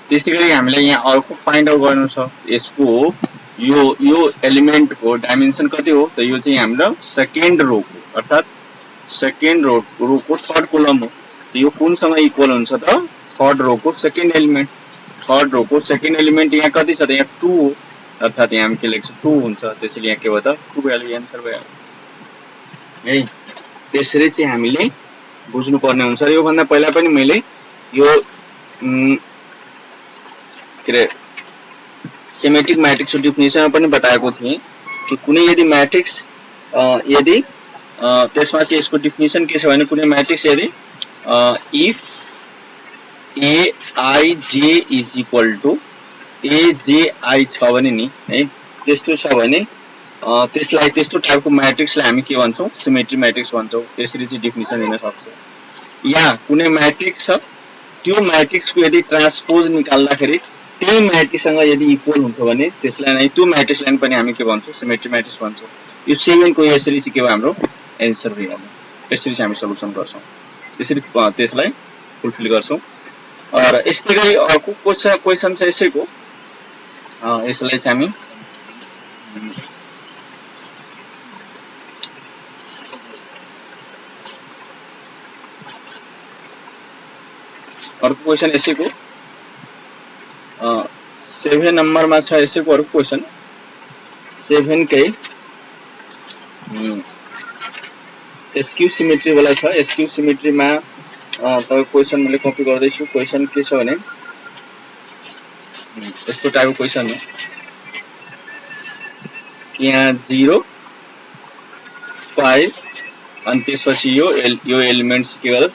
त्यसैगरी हामीले यहाँ अर्को फाइन्ड आउट गर्नु छ, यसको यो एलिमेन्ट को डाइमेन्सन कति हो त, यो चाहिँ हाम्रो सेकेन्ड रो को, अर्थात सेकेन्ड रो को थर्ड कोलम हो। त यो कुनसँग इक्वल हुन्छ त, थर्ड रो को सेकेन्ड एलिमेन्ट। थर्ड रो को सेकेन्ड एलिमेन्ट यहाँ कति छ त, यहाँ 2 हो, अर्थात यहाँ हामी के लेख्छौं 2 हुन्छ। त्यसैले यहाँ के भयो त, 2 भइहाल्यो, आन्सर भइहाल्यो है। त्यसरी चाहिँ हामीले बुझ्नु पर्ने हुन्छ। यो भन्दा पहिला पनि मैले यो के रे सिमेट्रिक मैट्रिक्स डेफिनेसन पनि बताएको थिएँ कि कुनै यदि मैट्रिक्स यदि त्यसमा चाहिँ यसको डेफिनेसन के छ भने, कुनै मैट्रिक्स यदि if aij is equal to aji छ भने नि है, त्यस्तो छ भने त्यसलाई, त्यस्तो टाइपको मैट्रिक्सलाई हामी के भन्छौं, सिमेट्री मैट्रिक्स भन्छौं। त्यसरी चाहिँ डेफिनेसन दिन सक्छौं। या कुनै मैट्रिक्स छ, त्यो मैट्रिक्सको यदि ट्रान्सपोज निकाल्दाखेरि त्यही मैट्रिक्ससँग यदि इक्वल हुन्छ भने त्यसलाई नै, त्यो मैट्रिक्सलाई पनि हामी के भन्छौं, सिमेट्री मैट्रिक्स भन्छौं। यो 7 को यसरी चाहिँ के हो, हाम्रो एन्सर भइहाल्यो। यसरी चाहिँ हामी सल्युसन गर्छौं, यसरी त्यसलाई फुलफिल गर्छौं। र यस्तै गरी अर्को क्वेशन छ यसैको, यसलाई चाहिँ हामी अर्को क्वेशन यसैको 7 नम्बरमा छ। यसैको अर्को क्वेशन 7 कै एसक्यू सिमेट्री वाला छ। एसक्यू सिमेट्रीमा तपाईको क्वेशन मैले कपी गर्दै छु। क्वेशन के छ भने यस्तो टाइपको क्वेशन हो कि यहाँ 0 5 अनि त्यसपछि यो एलिमेन्ट्स के गर्छ,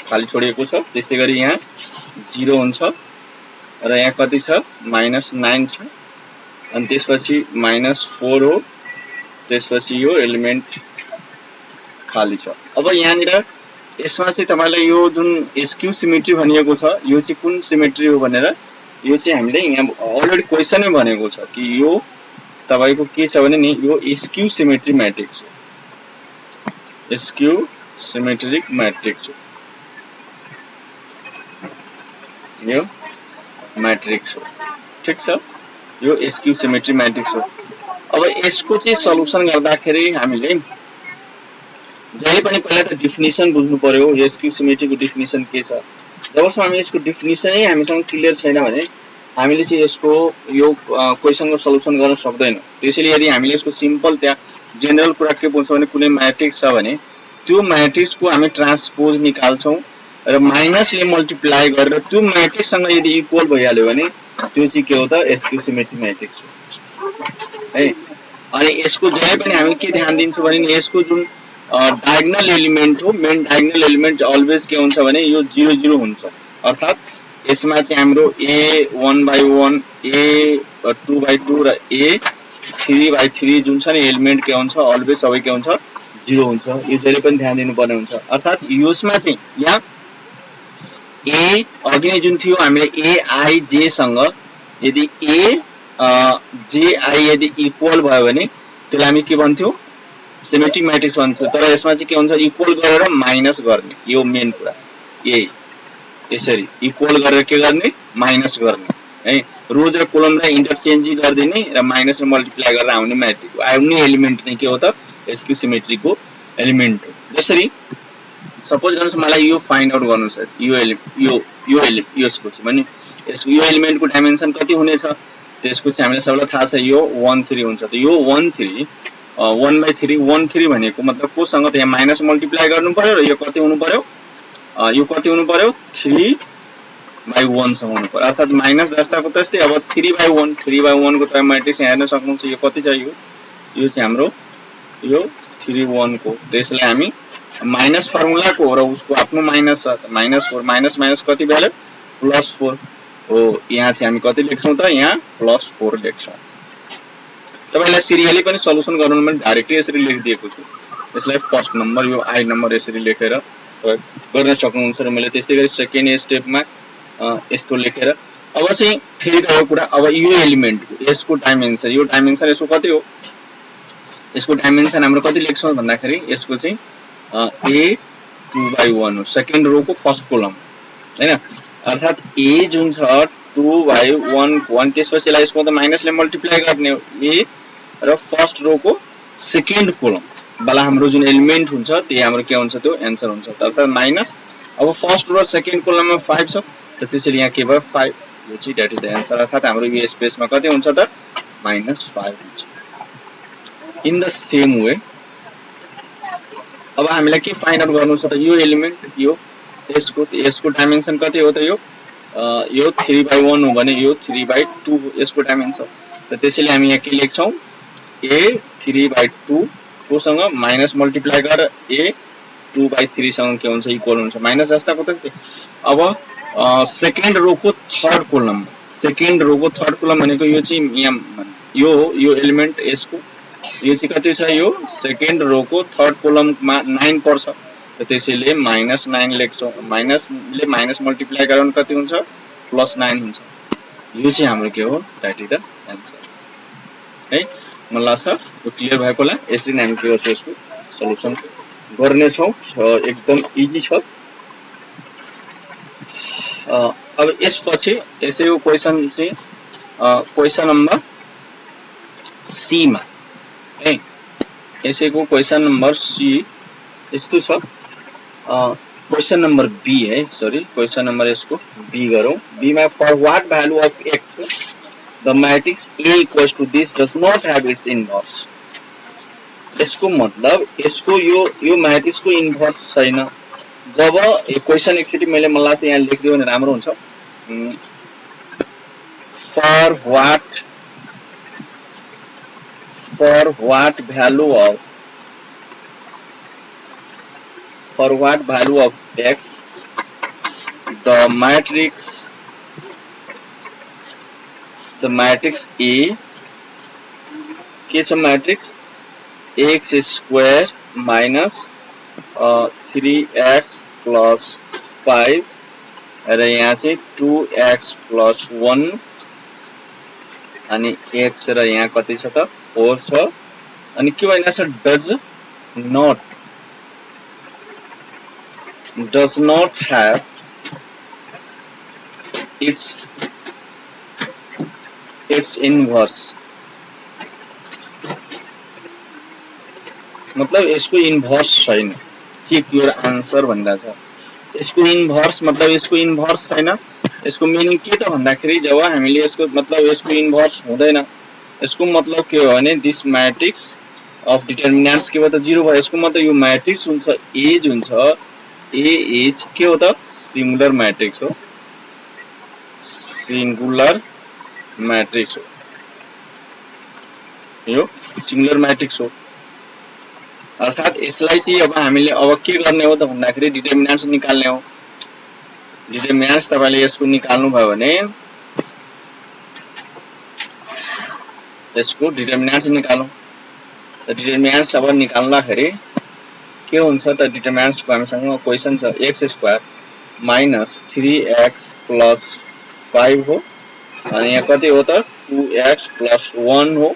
खाली छोडिएको छ। त्यस्तै गरी यहाँ 0 हुन्छ र यहाँ कति छ, -9 छ, अनि त्यसपछि -4 हो, त्यसपछि यो एलिमेन्ट खाली छ। अब यहाँनिर यसमा चाहिँ तपाईलाई यो जुन एसक्यू सिमेट्री भनिएको छ, यो चाहिँ कुन सिमेट्री हो भनेर, यो चाहिँ हामीले यहाँ अलरेडी क्वेशनै भनेको छ कि यो तपाईको के छ भने नि, यो एसक्यू सिमेट्री मैट्रिक्स हो, एसक्यू सिमेट्रिक मैट्रिक्स हो, यो मैट्रिक्स हो। ठीक छ, यो एसक्यू सिमेट्री मैट्रिक्स हो। अब यसको चाहिँ सल्युसन गर्दाखेरि हामीले जहिले पनि पहिला त डेफिनेसन बुझ्नु पर्यो, एसक्यू सिमेट्रीको डेफिनेसन के छ। जबसम्म हामी यसको डेफिनेसनै हामीसँग क्लियर छैन भने हामीले चाहिँ यसको यो क्वेशनको सल्युसन गर्न सक्दैनौं। त्यसैले यदि हामीले यसको सिम्पल त्यहाँ जेनरल कुरा के बुझ्छौं भने कुनै म्याट्रिक्स छ भने त्यो म्याट्रिक्सको हामी ट्रान्सपोज निकाल्छौं र माइनसले मल्टिप्लाई गरेर त्यो म्याट्रिक्ससँग यदि इक्वल भइहाल्यो भने त्यो चाहिँ के हो त एसक्यू सिमेट्री म्याट्रिक्स हो है। अनि यसको जहिले पनि हामी के ध्यान दिन्छौं भने यसको जुन डायगोनल एलिमेन्ट हो मेन डायगोनल एलिमेन्ट अलवेज के हुन्छ भने यो 0 0 हुन्छ अर्थात यसमा चाहिँ हाम्रो a 1/1 a 2/2 र a 3/3 जुन छ नि एलिमेन्ट के हुन्छ अलवेज सबै के हुन्छ 0 हुन्छ। यो जहिले पनि ध्यान दिनुपर्ने हुन्छ अर्थात यसमा चाहिँ यहाँ a अघि नै जुन थियो हामीले a i j सँग यदि a j i यदि इक्वल भयो भने त्यसलाई हामी के भन्थ्यौ सिमेट्रिक म्याट्रिक्स भन्छौं। तर यसमा चाहिँ के हुन्छ इक्वल गरेर माइनस गर्ने यो मेन कुरा यही यसरी इक्वल गरेर के गर्ने माइनस गर्ने है रोज र कोलमलाई इन्टरचेन्ज गर्दिने र माइनस र मल्टिप्लाई गरेर आउने म्याट्रिक्स आउने एलिमेन्ट नै के हो त एसक्यू सिमेट्रीको एलिमेन्ट हो। जसरी सपोज गर्नुस् मलाई यो फाइन्ड आउट गर्नु छ यसको चाहिँ भने यो एलिमेन्टको डाइमेन्सन कति हुनेछ त्यसको चाहिँ हामीलाई सबैलाई थाहा छ यो 1 3 हुन्छ। त यो 1 3 1/3 1 3 भनेको मतलब कोसँग त यहाँ माइनस मल्टिप्लाई गर्नु पर्यो र यो कति हुनु पर्यो 3/1 सँग हुनु पर्यो अर्थात माइनस जस्ताको त्यस्तै अब 3/1 को त म्याट्रिक्स हेर्न सक्नुहुन्छ यो कति छ यो चाहिँ हाम्रो यो 3/1 को त्यसलाई हामी माइनस फर्मुला को र उसको आफ्नो माइनस छ -4 माइनस कति भ्यालु +4 हो। यहाँ चाहिँ हामी कति लेख्छौं त यहाँ +4 लेख्छौं। तपाईलाई सिरियली पनि सल्युसन गर्नु भने डाइरेक्टली यसरी लेखिदिएको छु यसलाई फर्स्ट नम्बर यो आई नम्बर यसरी लेखेर गर्न सक्नुहुन्छ र मैले त्यसैगरी सेकेन्ड स्टेपमा यस्तो लेखेर अब चाहिँ फेरि गयो कुरा अब यो एलिमेन्टको यसको डाइमेन्सन यसको कति हो यसको डाइमेन्सन हाम्रो कति लेख्छौं भन्दाखेरि यसको चाहिँ a 2/1 हो सेकेन्ड रो को फर्स्ट कोलम हैन अर्थात a जुन छ 2/1 1 त्यसपछि यसको त माइनसले मल्टिप्लाई गर्ने हो a र फर्स्ट रो को सेकेन्ड कोलम वाला हाम्रो जुन एलिमेन्ट हुन्छ त्यही हाम्रो के हुन्छ त्यो आन्सर हुन्छ अर्थात माइनस अब फर्स्ट रो सेकेन्ड कोलममा 5 छ त त्यसैले यहाँ के भयो 5 यो चाहिँ दैट इज द आन्सर अर्थात हाम्रो यो स्पेसमा कति हुन्छ त -5 हुन्छ। इन द सेम वे अब हामीलाई के फाइन्ड आउट गर्नु छ त यो एलिमेन्ट यो यसको डाइमेन्सन कति हो त यो 3/1 हो भने यो 3/2 यसको डाइमेन्सन त त्यसैले हामी यहाँ के लेख्छौं a 3/2 कोसँग माइनस मल्टिप्लाई गरेर a 2/3 सँग के हुन्छ इक्वल हुन्छ माइनस जस्ताको त अब सेकेन्ड रो को थर्ड कोलम भनेको यो चाहिँ यहाँ यो एलिमेन्ट यसको यो चाहिँ कति छ यो सेकेन्ड रो को थर्ड कोलममा 9 पर्छ त त्यसैले -9 लेख्छौं माइनसले माइनस मल्टिप्लाई गरेर कति हुन्छ +9 हुन्छ यो चाहिँ हाम्रो के हो दैट इज द आन्सर है। मलाई लाग्छ यो क्लियर भएको होला यसरी नै हामी के गर्छौं यसको सल्युसन गर्ने छौं एकदम इजी छ। अब यसपछि यसैको क्वेशन चाहिँ क्वेशन नम्बर सी मा है यसैको क्वेशन नम्बर सी यस्तो छ क्वेशन नम्बर बी है सरी क्वेशन नम्बर यसको बी गरौं बी मा for what value of x the matrix A equals to this does not have its inverse यसको मतलब यसको यो मैट्रिक्स को इन्भर्स छैन जब यो क्वेशन एक्चुअली मैले मलाई चाहिँ यहाँ लेख्दियो भने राम्रो हुन्छ for what value of x the matrix A के छ matrix x square minus 3x plus 5 र यहाँ चाहिँ 2x plus 1 अनि x र यहाँ कति छ त 4 छ अनि के भइरहेछ does not have its inverse मतलब यसको इन्भर्स छैन चेक योर आन्सर भन्दा छ यसको इन्भर्स मतलब यसको इन्भर्स छैन यसको मिनिङ के त भन्दाखेरि जब हामीले यसको मतलब यसको इन्भर्स हुँदैन यसको मतलब के हो भने दिस मैट्रिक्स अफ डिटर्मिनेन्ट्स के भयो त 0 भयो। यसको मतलब यो मैट्रिक्स हुन्छ ए जुन छ ए इज के हो त सिंगुलर मैट्रिक्स हो, सिंगुलर मैट्रिक्स हो, यो सिंगुलर मैट्रिक्स हो। अर्थात यसलाई चाहिँ अब हामीले अब के गर्ने हो त भन्दाखेरि डिटर्मिनेन्ट्स निकाल्ने हो। डिटर्मिनेन्ट्स तपाईले यसको निकाल्नु भयो भने यसको डिटर्मिनेन्ट्स निकालौं। त डिटर्मिनेन्ट्स अब निकाल्दाखेरि के हुन्छ त डिटर्मिनेन्ट्स को हामीसँग क्वेशन छ x² माइनस 3x प्लस 5 हो अनि यहाँ कति हो त 2x प्लस 1 हो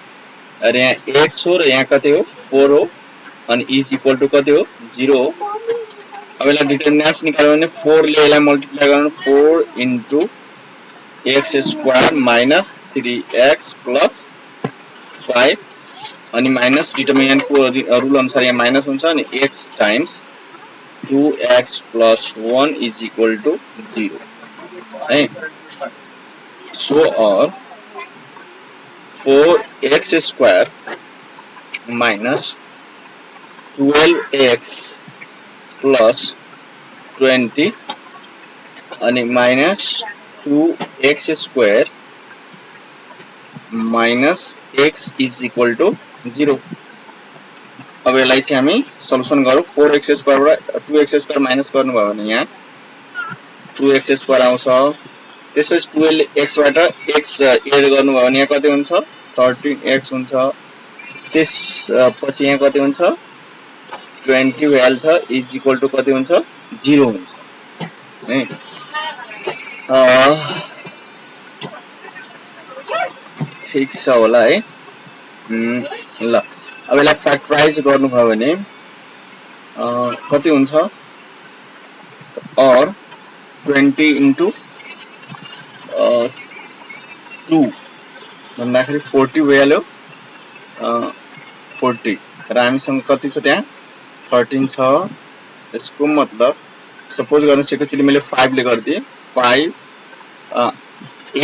र यहाँ x हो र यहाँ कति हो 4 हो अनि इज इक्वल टु कति हो 0 हो। अब यसलाई डिटर्मिनेन्ट्स निकाल्यो भने 4 ले यसलाई मल्टिप्लाई गर्नु 4 into x² minus 3x plus 5 अनि माइनस डिटर्मिनेन्ट को रूल अनुसार यहाँ माइनस हुन्छ अनि x times 2x plus 1 is equal to 0 है। सो और 4x² माइनस 12x प्लस 20 अनि minus 2x² minus x is equal to 0। अब यसलाई चाहिँ हामी सल्युसन गरौँ। 4x² बाट 2x² माइनस गर्नुभयो भने यहाँ 2x² आउँछ। त्यसपछि 12x बाट x एड गर्नुभयो भने यहाँ कति हुन्छ 13x हुन्छ। त्यसपछि यहाँ कति हुन्छ 20 भइहाल्छ इज इक्वल टु कति हुन्छ 0 हुन्छ है। ठीक छ होला है। ल अब यसलाई फ्याक्टराइज गर्नुभयो भने कति हुन्छ और 20 इन्टु 2 भन्दाखेरि 40 भइहाल्यो 40 र हामीसँग कति छ त्यहाँ 13 छ। यसको मतलब सपोज गर्न एकचोटि मैले 5 ले गर्दिए 5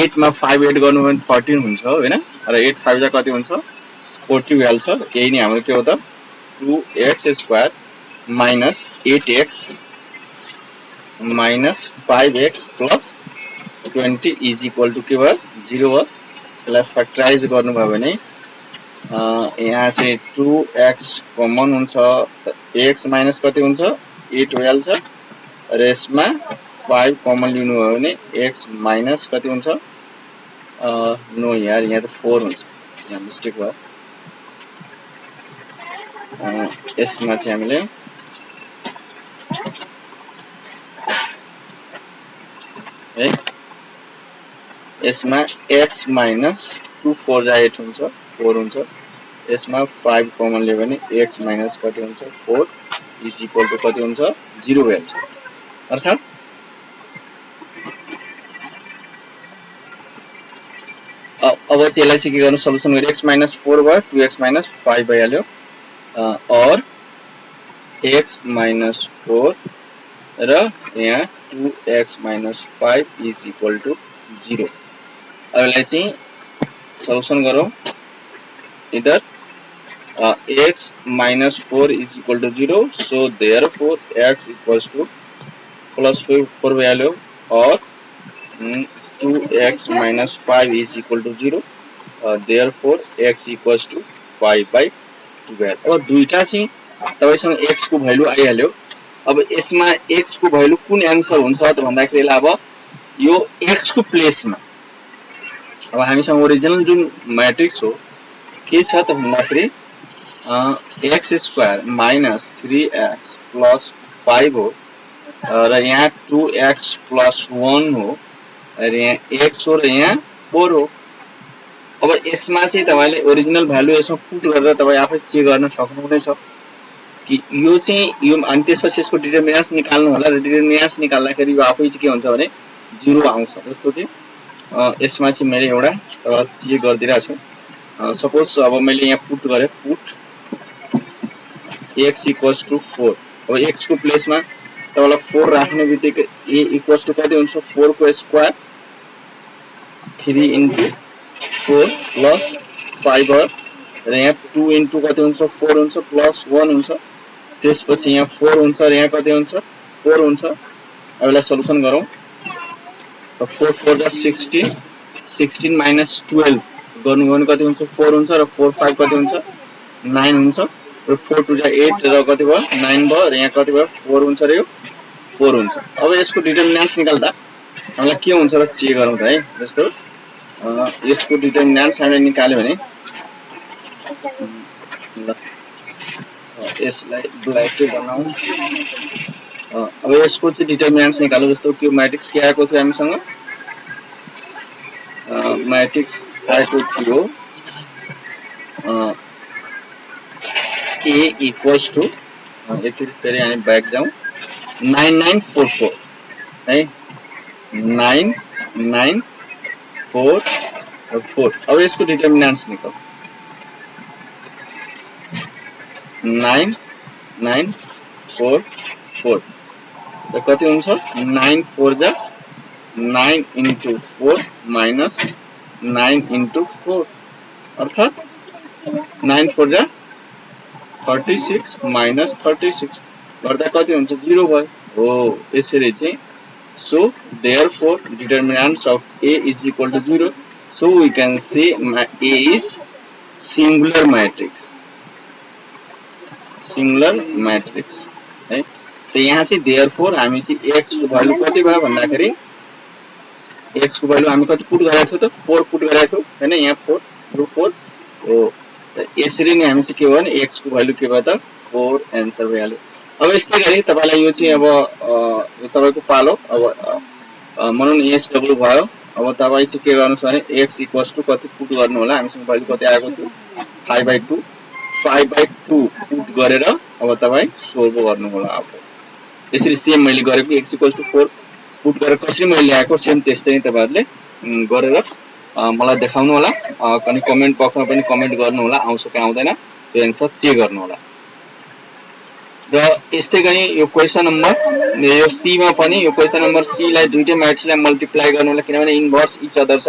8 मा 5 एड गर्नु भने 13 हुन्छ हैन र 8 5 जा कति हुन्छ 40 भइहाल्छ। यही नै हाम्रो के हो त 2x² minus 8x minus 5x plus 20 is equal to के भयो 0 भयो। यसलाई फ्याक्टराइज गर्नुभयो भने यहाँ चाहिँ 2x कमन हुन्छ x माइनस कति हुन्छ 8 भइहाल्छ र यसमा 5 कमन लिनुभयो भने x माइनस कति हुन्छ नो यार यहाँ त 4 हुन्छ यहाँ मिस्टेक भयो। यसमा चाहिँ हामीले है यसमा x माइनस 2 4 जा 8 हुन्छ 4 हुन्छ। यसमा 5 कमन लियो भने x माइनस कति हुन्छ 4 इज इक्वल टु कति हुन्छ 0 भइहाल्छ। अर्थात अब त्यसलाई चाहिँ के गर्नु सल्युसन गरे x माइनस 4 भयो 2x माइनस 5 भइहाल्यो और x माइनस 4 र यहाँ 2x minus 5 is equal to 0। अब यसलाई चाहिँ सल्युसन गरौँ। इधर x minus 4 is equal to 0, so therefore x equals to plus 4 value or 2x minus 5 is equal to 0, therefore x equals to 5 by 12। अब दुईटा चाहिँ तपाईसँग x को भ्यालु आइहाल्यो। अब यसमा x को भ्यालु कुन आन्सर हुन्छ त भन्दाखेरि अब यो x को प्लेसमा अब हामीसँग ओरिजिनल जुन मैट्रिक्स हो के छ त भन्दाखेरि x² माइनस 3x प्लस 5 हो र यहाँ 2x प्लस 1 हो र यहाँ x हो र यहाँ 4 हो। अब यसमा चाहिँ तपाईले ओरिजिनल भ्यालु यसमा पुट गरेर तपाई आफै चेक गर्न सक्नुहुनेछ कि यो चाहिँ यो अनि त्यसपछि यसको डिटर्मिनेन्ट्स निकाल्नु होला र डिटर्मिनेन्ट्स निकाल्दाखेरि यो आफै चाहिँ के हुन्छ भने 0 आउँछ। जस्तो कि यसमा चाहिँ मैले एउटा चेक गर्दिरा छु। सपोज अब मैले यहाँ पुट गरे पुट x equals to 4। अब x को प्लेसमा तपाईलाई 4 राख्ने बित्तिकै a equals to कति हुन्छ 4 को स्क्वायर 3 into 4 plus 5 भयो र यहाँ 2 इन्टु कति हुन्छ 4 हुन्छ प्लस 1 हुन्छ त्यसपछि यहाँ 4 हुन्छ र यहाँ कति हुन्छ 4 हुन्छ अब यसलाई सल्युसन गरौँ र 4 4 जा 16 16 माइनस 12 गर्नु कति हुन्छ 4 हुन्छ र 4 5 कति हुन्छ 9 हुन्छ र 4 2 जा 8 र कति भयो 9 भयो र यहाँ कति भयो 4 हुन्छ र यो 4 हुन्छ अब यसको डिटर्मिनेन्ट निकाल्दा हामीलाई के हुन्छ र चेक गरौँ त है जस्तो यसको डिटर्मिनेन्ट हामीले निकाल्यो भने ल यसलाई ब्ल्याक बनाऊ अब यसको चाहिँ डिटर्मिनेन्ट्स निकाल्नु जस्तो त्यो मैट्रिक्स के आएको थियो हामीसँग मैट्रिक्स आएको थियो a इक्वल्स टु एकचोटि फेरि हामी ब्याक जाउँ 9944 है 9944 अब यसको डिटर्मिनेन्ट्स निकाल 9944 त कति हुन्छ 9 4 जा 9 into 4 minus 9 into 4 अर्थात 9 4 जा 36 minus 36 गर्दा कति हुन्छ 0 भयो हो यसरी चाहिँ so therefore determinants of a is equal to 0 so we can say a is singular matrix है त यहाँ चाहिँ therefore हामी चाहिँ x को भ्यालु कति भयो भन्दाखेरि x को भ्यालु हामी कति पुट गरेको थियौ त 4 पुट गरेको थियौ हैन यहाँ 4 रु 4 हो त यसरी नै हामी चाहिँ के भयो भने x को भ्यालु के भयो त 4 आन्सर भइहाल्यो अब यस्तै गरी तपाईलाई यो चाहिँ अब यो तपाईको पालो अब मनन x डबल भयो अब तपाई चाहिँ के गर्नुस् भने x इक्वल्स टु कति पुट गर्नु होला हामीसँग भ्यालु कति आएको थियो 5/2 पुट गरेर अब तपाई सोल्भ गर्नु होला अब यसरी सेम मैले गरेको x इक्वल्स टु 4 पुट गरेर कसरी मैले ल्याएको सेम त्यस्तै नै तपाईहरुले गरेर मलाई देखाउनु होला अनि कमेन्ट बक्समा पनि कमेन्ट गर्नु होला आउँछ कि आउँदैन त्यो आन्सर चेक गर्नु होला र यस्तै गरी यो क्वेशन नम्बर यो सी मा पनि यो क्वेशन नम्बर सी लाई दुईटै म्याट्रिक्सलाई मल्टिप्लाई गर्नु होला किनभने इन्भर्स इच अदर छ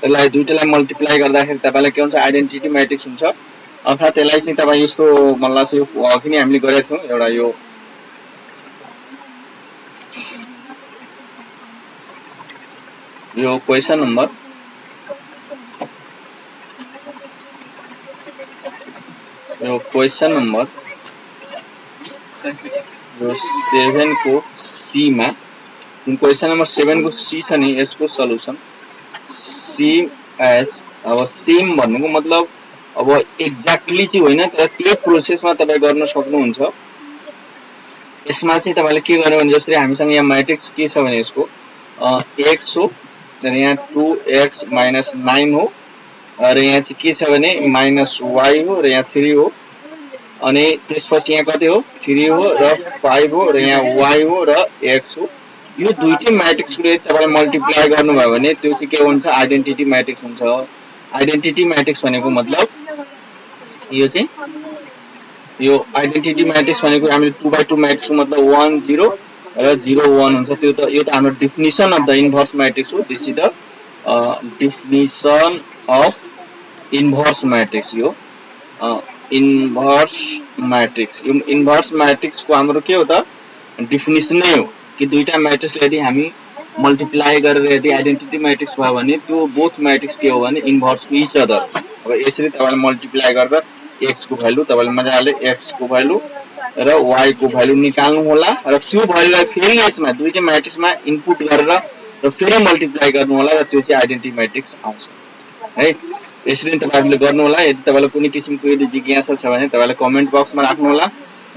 त्यसलाई दुईटैलाई मल्टिप्लाई गर्दाखेरि तपाईलाई के हुन्छ आइडेन्टिटी म्याट्रिक्स हुन्छ अर्थात त्यसलाई चाहिँ तपाई यस्तो मलाई चाहिँ अघि नै हामीले गरेको थियौ एउटा यो क्वेशन नम्बर यो 7 को सी मा क्वेशन नम्बर 7 को सी छ नि यसको सल्युसन सेम एज अब सेम भन्नुको मतलब अब एक्ज्याक्टली चाहिँ होइन तर त्यो प्रोसेसमा तपाई गर्न सक्नुहुन्छ यसमा चाहिँ तपाईले के गर्नु भने जसरी हामीसँग यहाँ मैट्रिक्स के छ भने यसको x हो र यहाँ 2x - 9 हो र यहाँ चाहिँ के छ भने -y हो र यहाँ 3 हो अनि त्यसपछि यहाँ कति हो 3 हो र 5 हो र यहाँ y हो र x हो यो दुईटै म्याट्रिक्सले तपाईले मल्टिप्लाई गर्नुभयो भने त्यो चाहिँ के हुन्छ आइडेन्टिटी म्याट्रिक्स हुन्छ आइडेन्टिटी म्याट्रिक्स भनेको मतलब यो चाहिँ यो आइडेन्टिटी म्याट्रिक्स भनेको हामीले 2/2 म्याट्रिक्स मतलब 1 0 र 0 1 हुन्छ त्यो त यो त हाम्रो definition of the inverse matrix हो this is the definition of inverse matrix यो इन्भर्स म्याट्रिक्स को हाम्रो के हो त डेफिनेसन नै हो कि दुईटा म्याट्रिक्स यदि हामी मल्टिप्लाई गरेर यदि आइडेन्टिटी म्याट्रिक्स भयो भने त्यो बोथ म्याट्रिक्स के हो भने इन्भर्स टु इच अदर अब यसरी तपाईले मल्टिप्लाई गरेर x को भ्यालु तपाईले मजाले x को भ्यालु र y को भ्यालु निकाल्नु होला र त्यो भ्यालुलाई फेरि यसमा दुईटै म्याट्रिक्समा इनपुट गरेर र फेरि मल्टिप्लाई गर्नु होला र त्यो चाहिँ आइडेन्टिटी म्याट्रिक्स आउँछ है यसरी तपाईहरुले गर्नु होला यदि तपाईलाई कुनै किसिमको यदि जिज्ञासा छ भने तपाईले कमेन्ट बक्समा राख्नु होला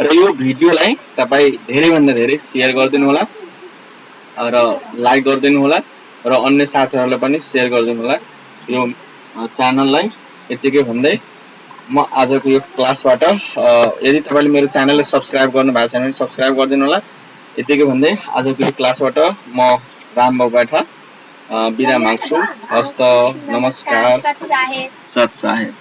र यो भिडियोलाई तपाई धेरै भन्दा धेरै शेयर गर्दिनु होला र लाइक गर्दिनु होला र अन्य साथीहरुलाई पनि शेयर गर्दिनु होला यो च्यानललाई यतिकै भन्दै म आजको यो क्लासबाट यदि तपाईले मेरो च्यानललाई सब्स्क्राइब गर्नु भएको छैन भने सब्स्क्राइब गर्दिनु होला यतिकै भन्दै आजको यो क्लासबाट म रामबाबु बैठा बिदा माग्छु हस्त नमस्कार सत साहेब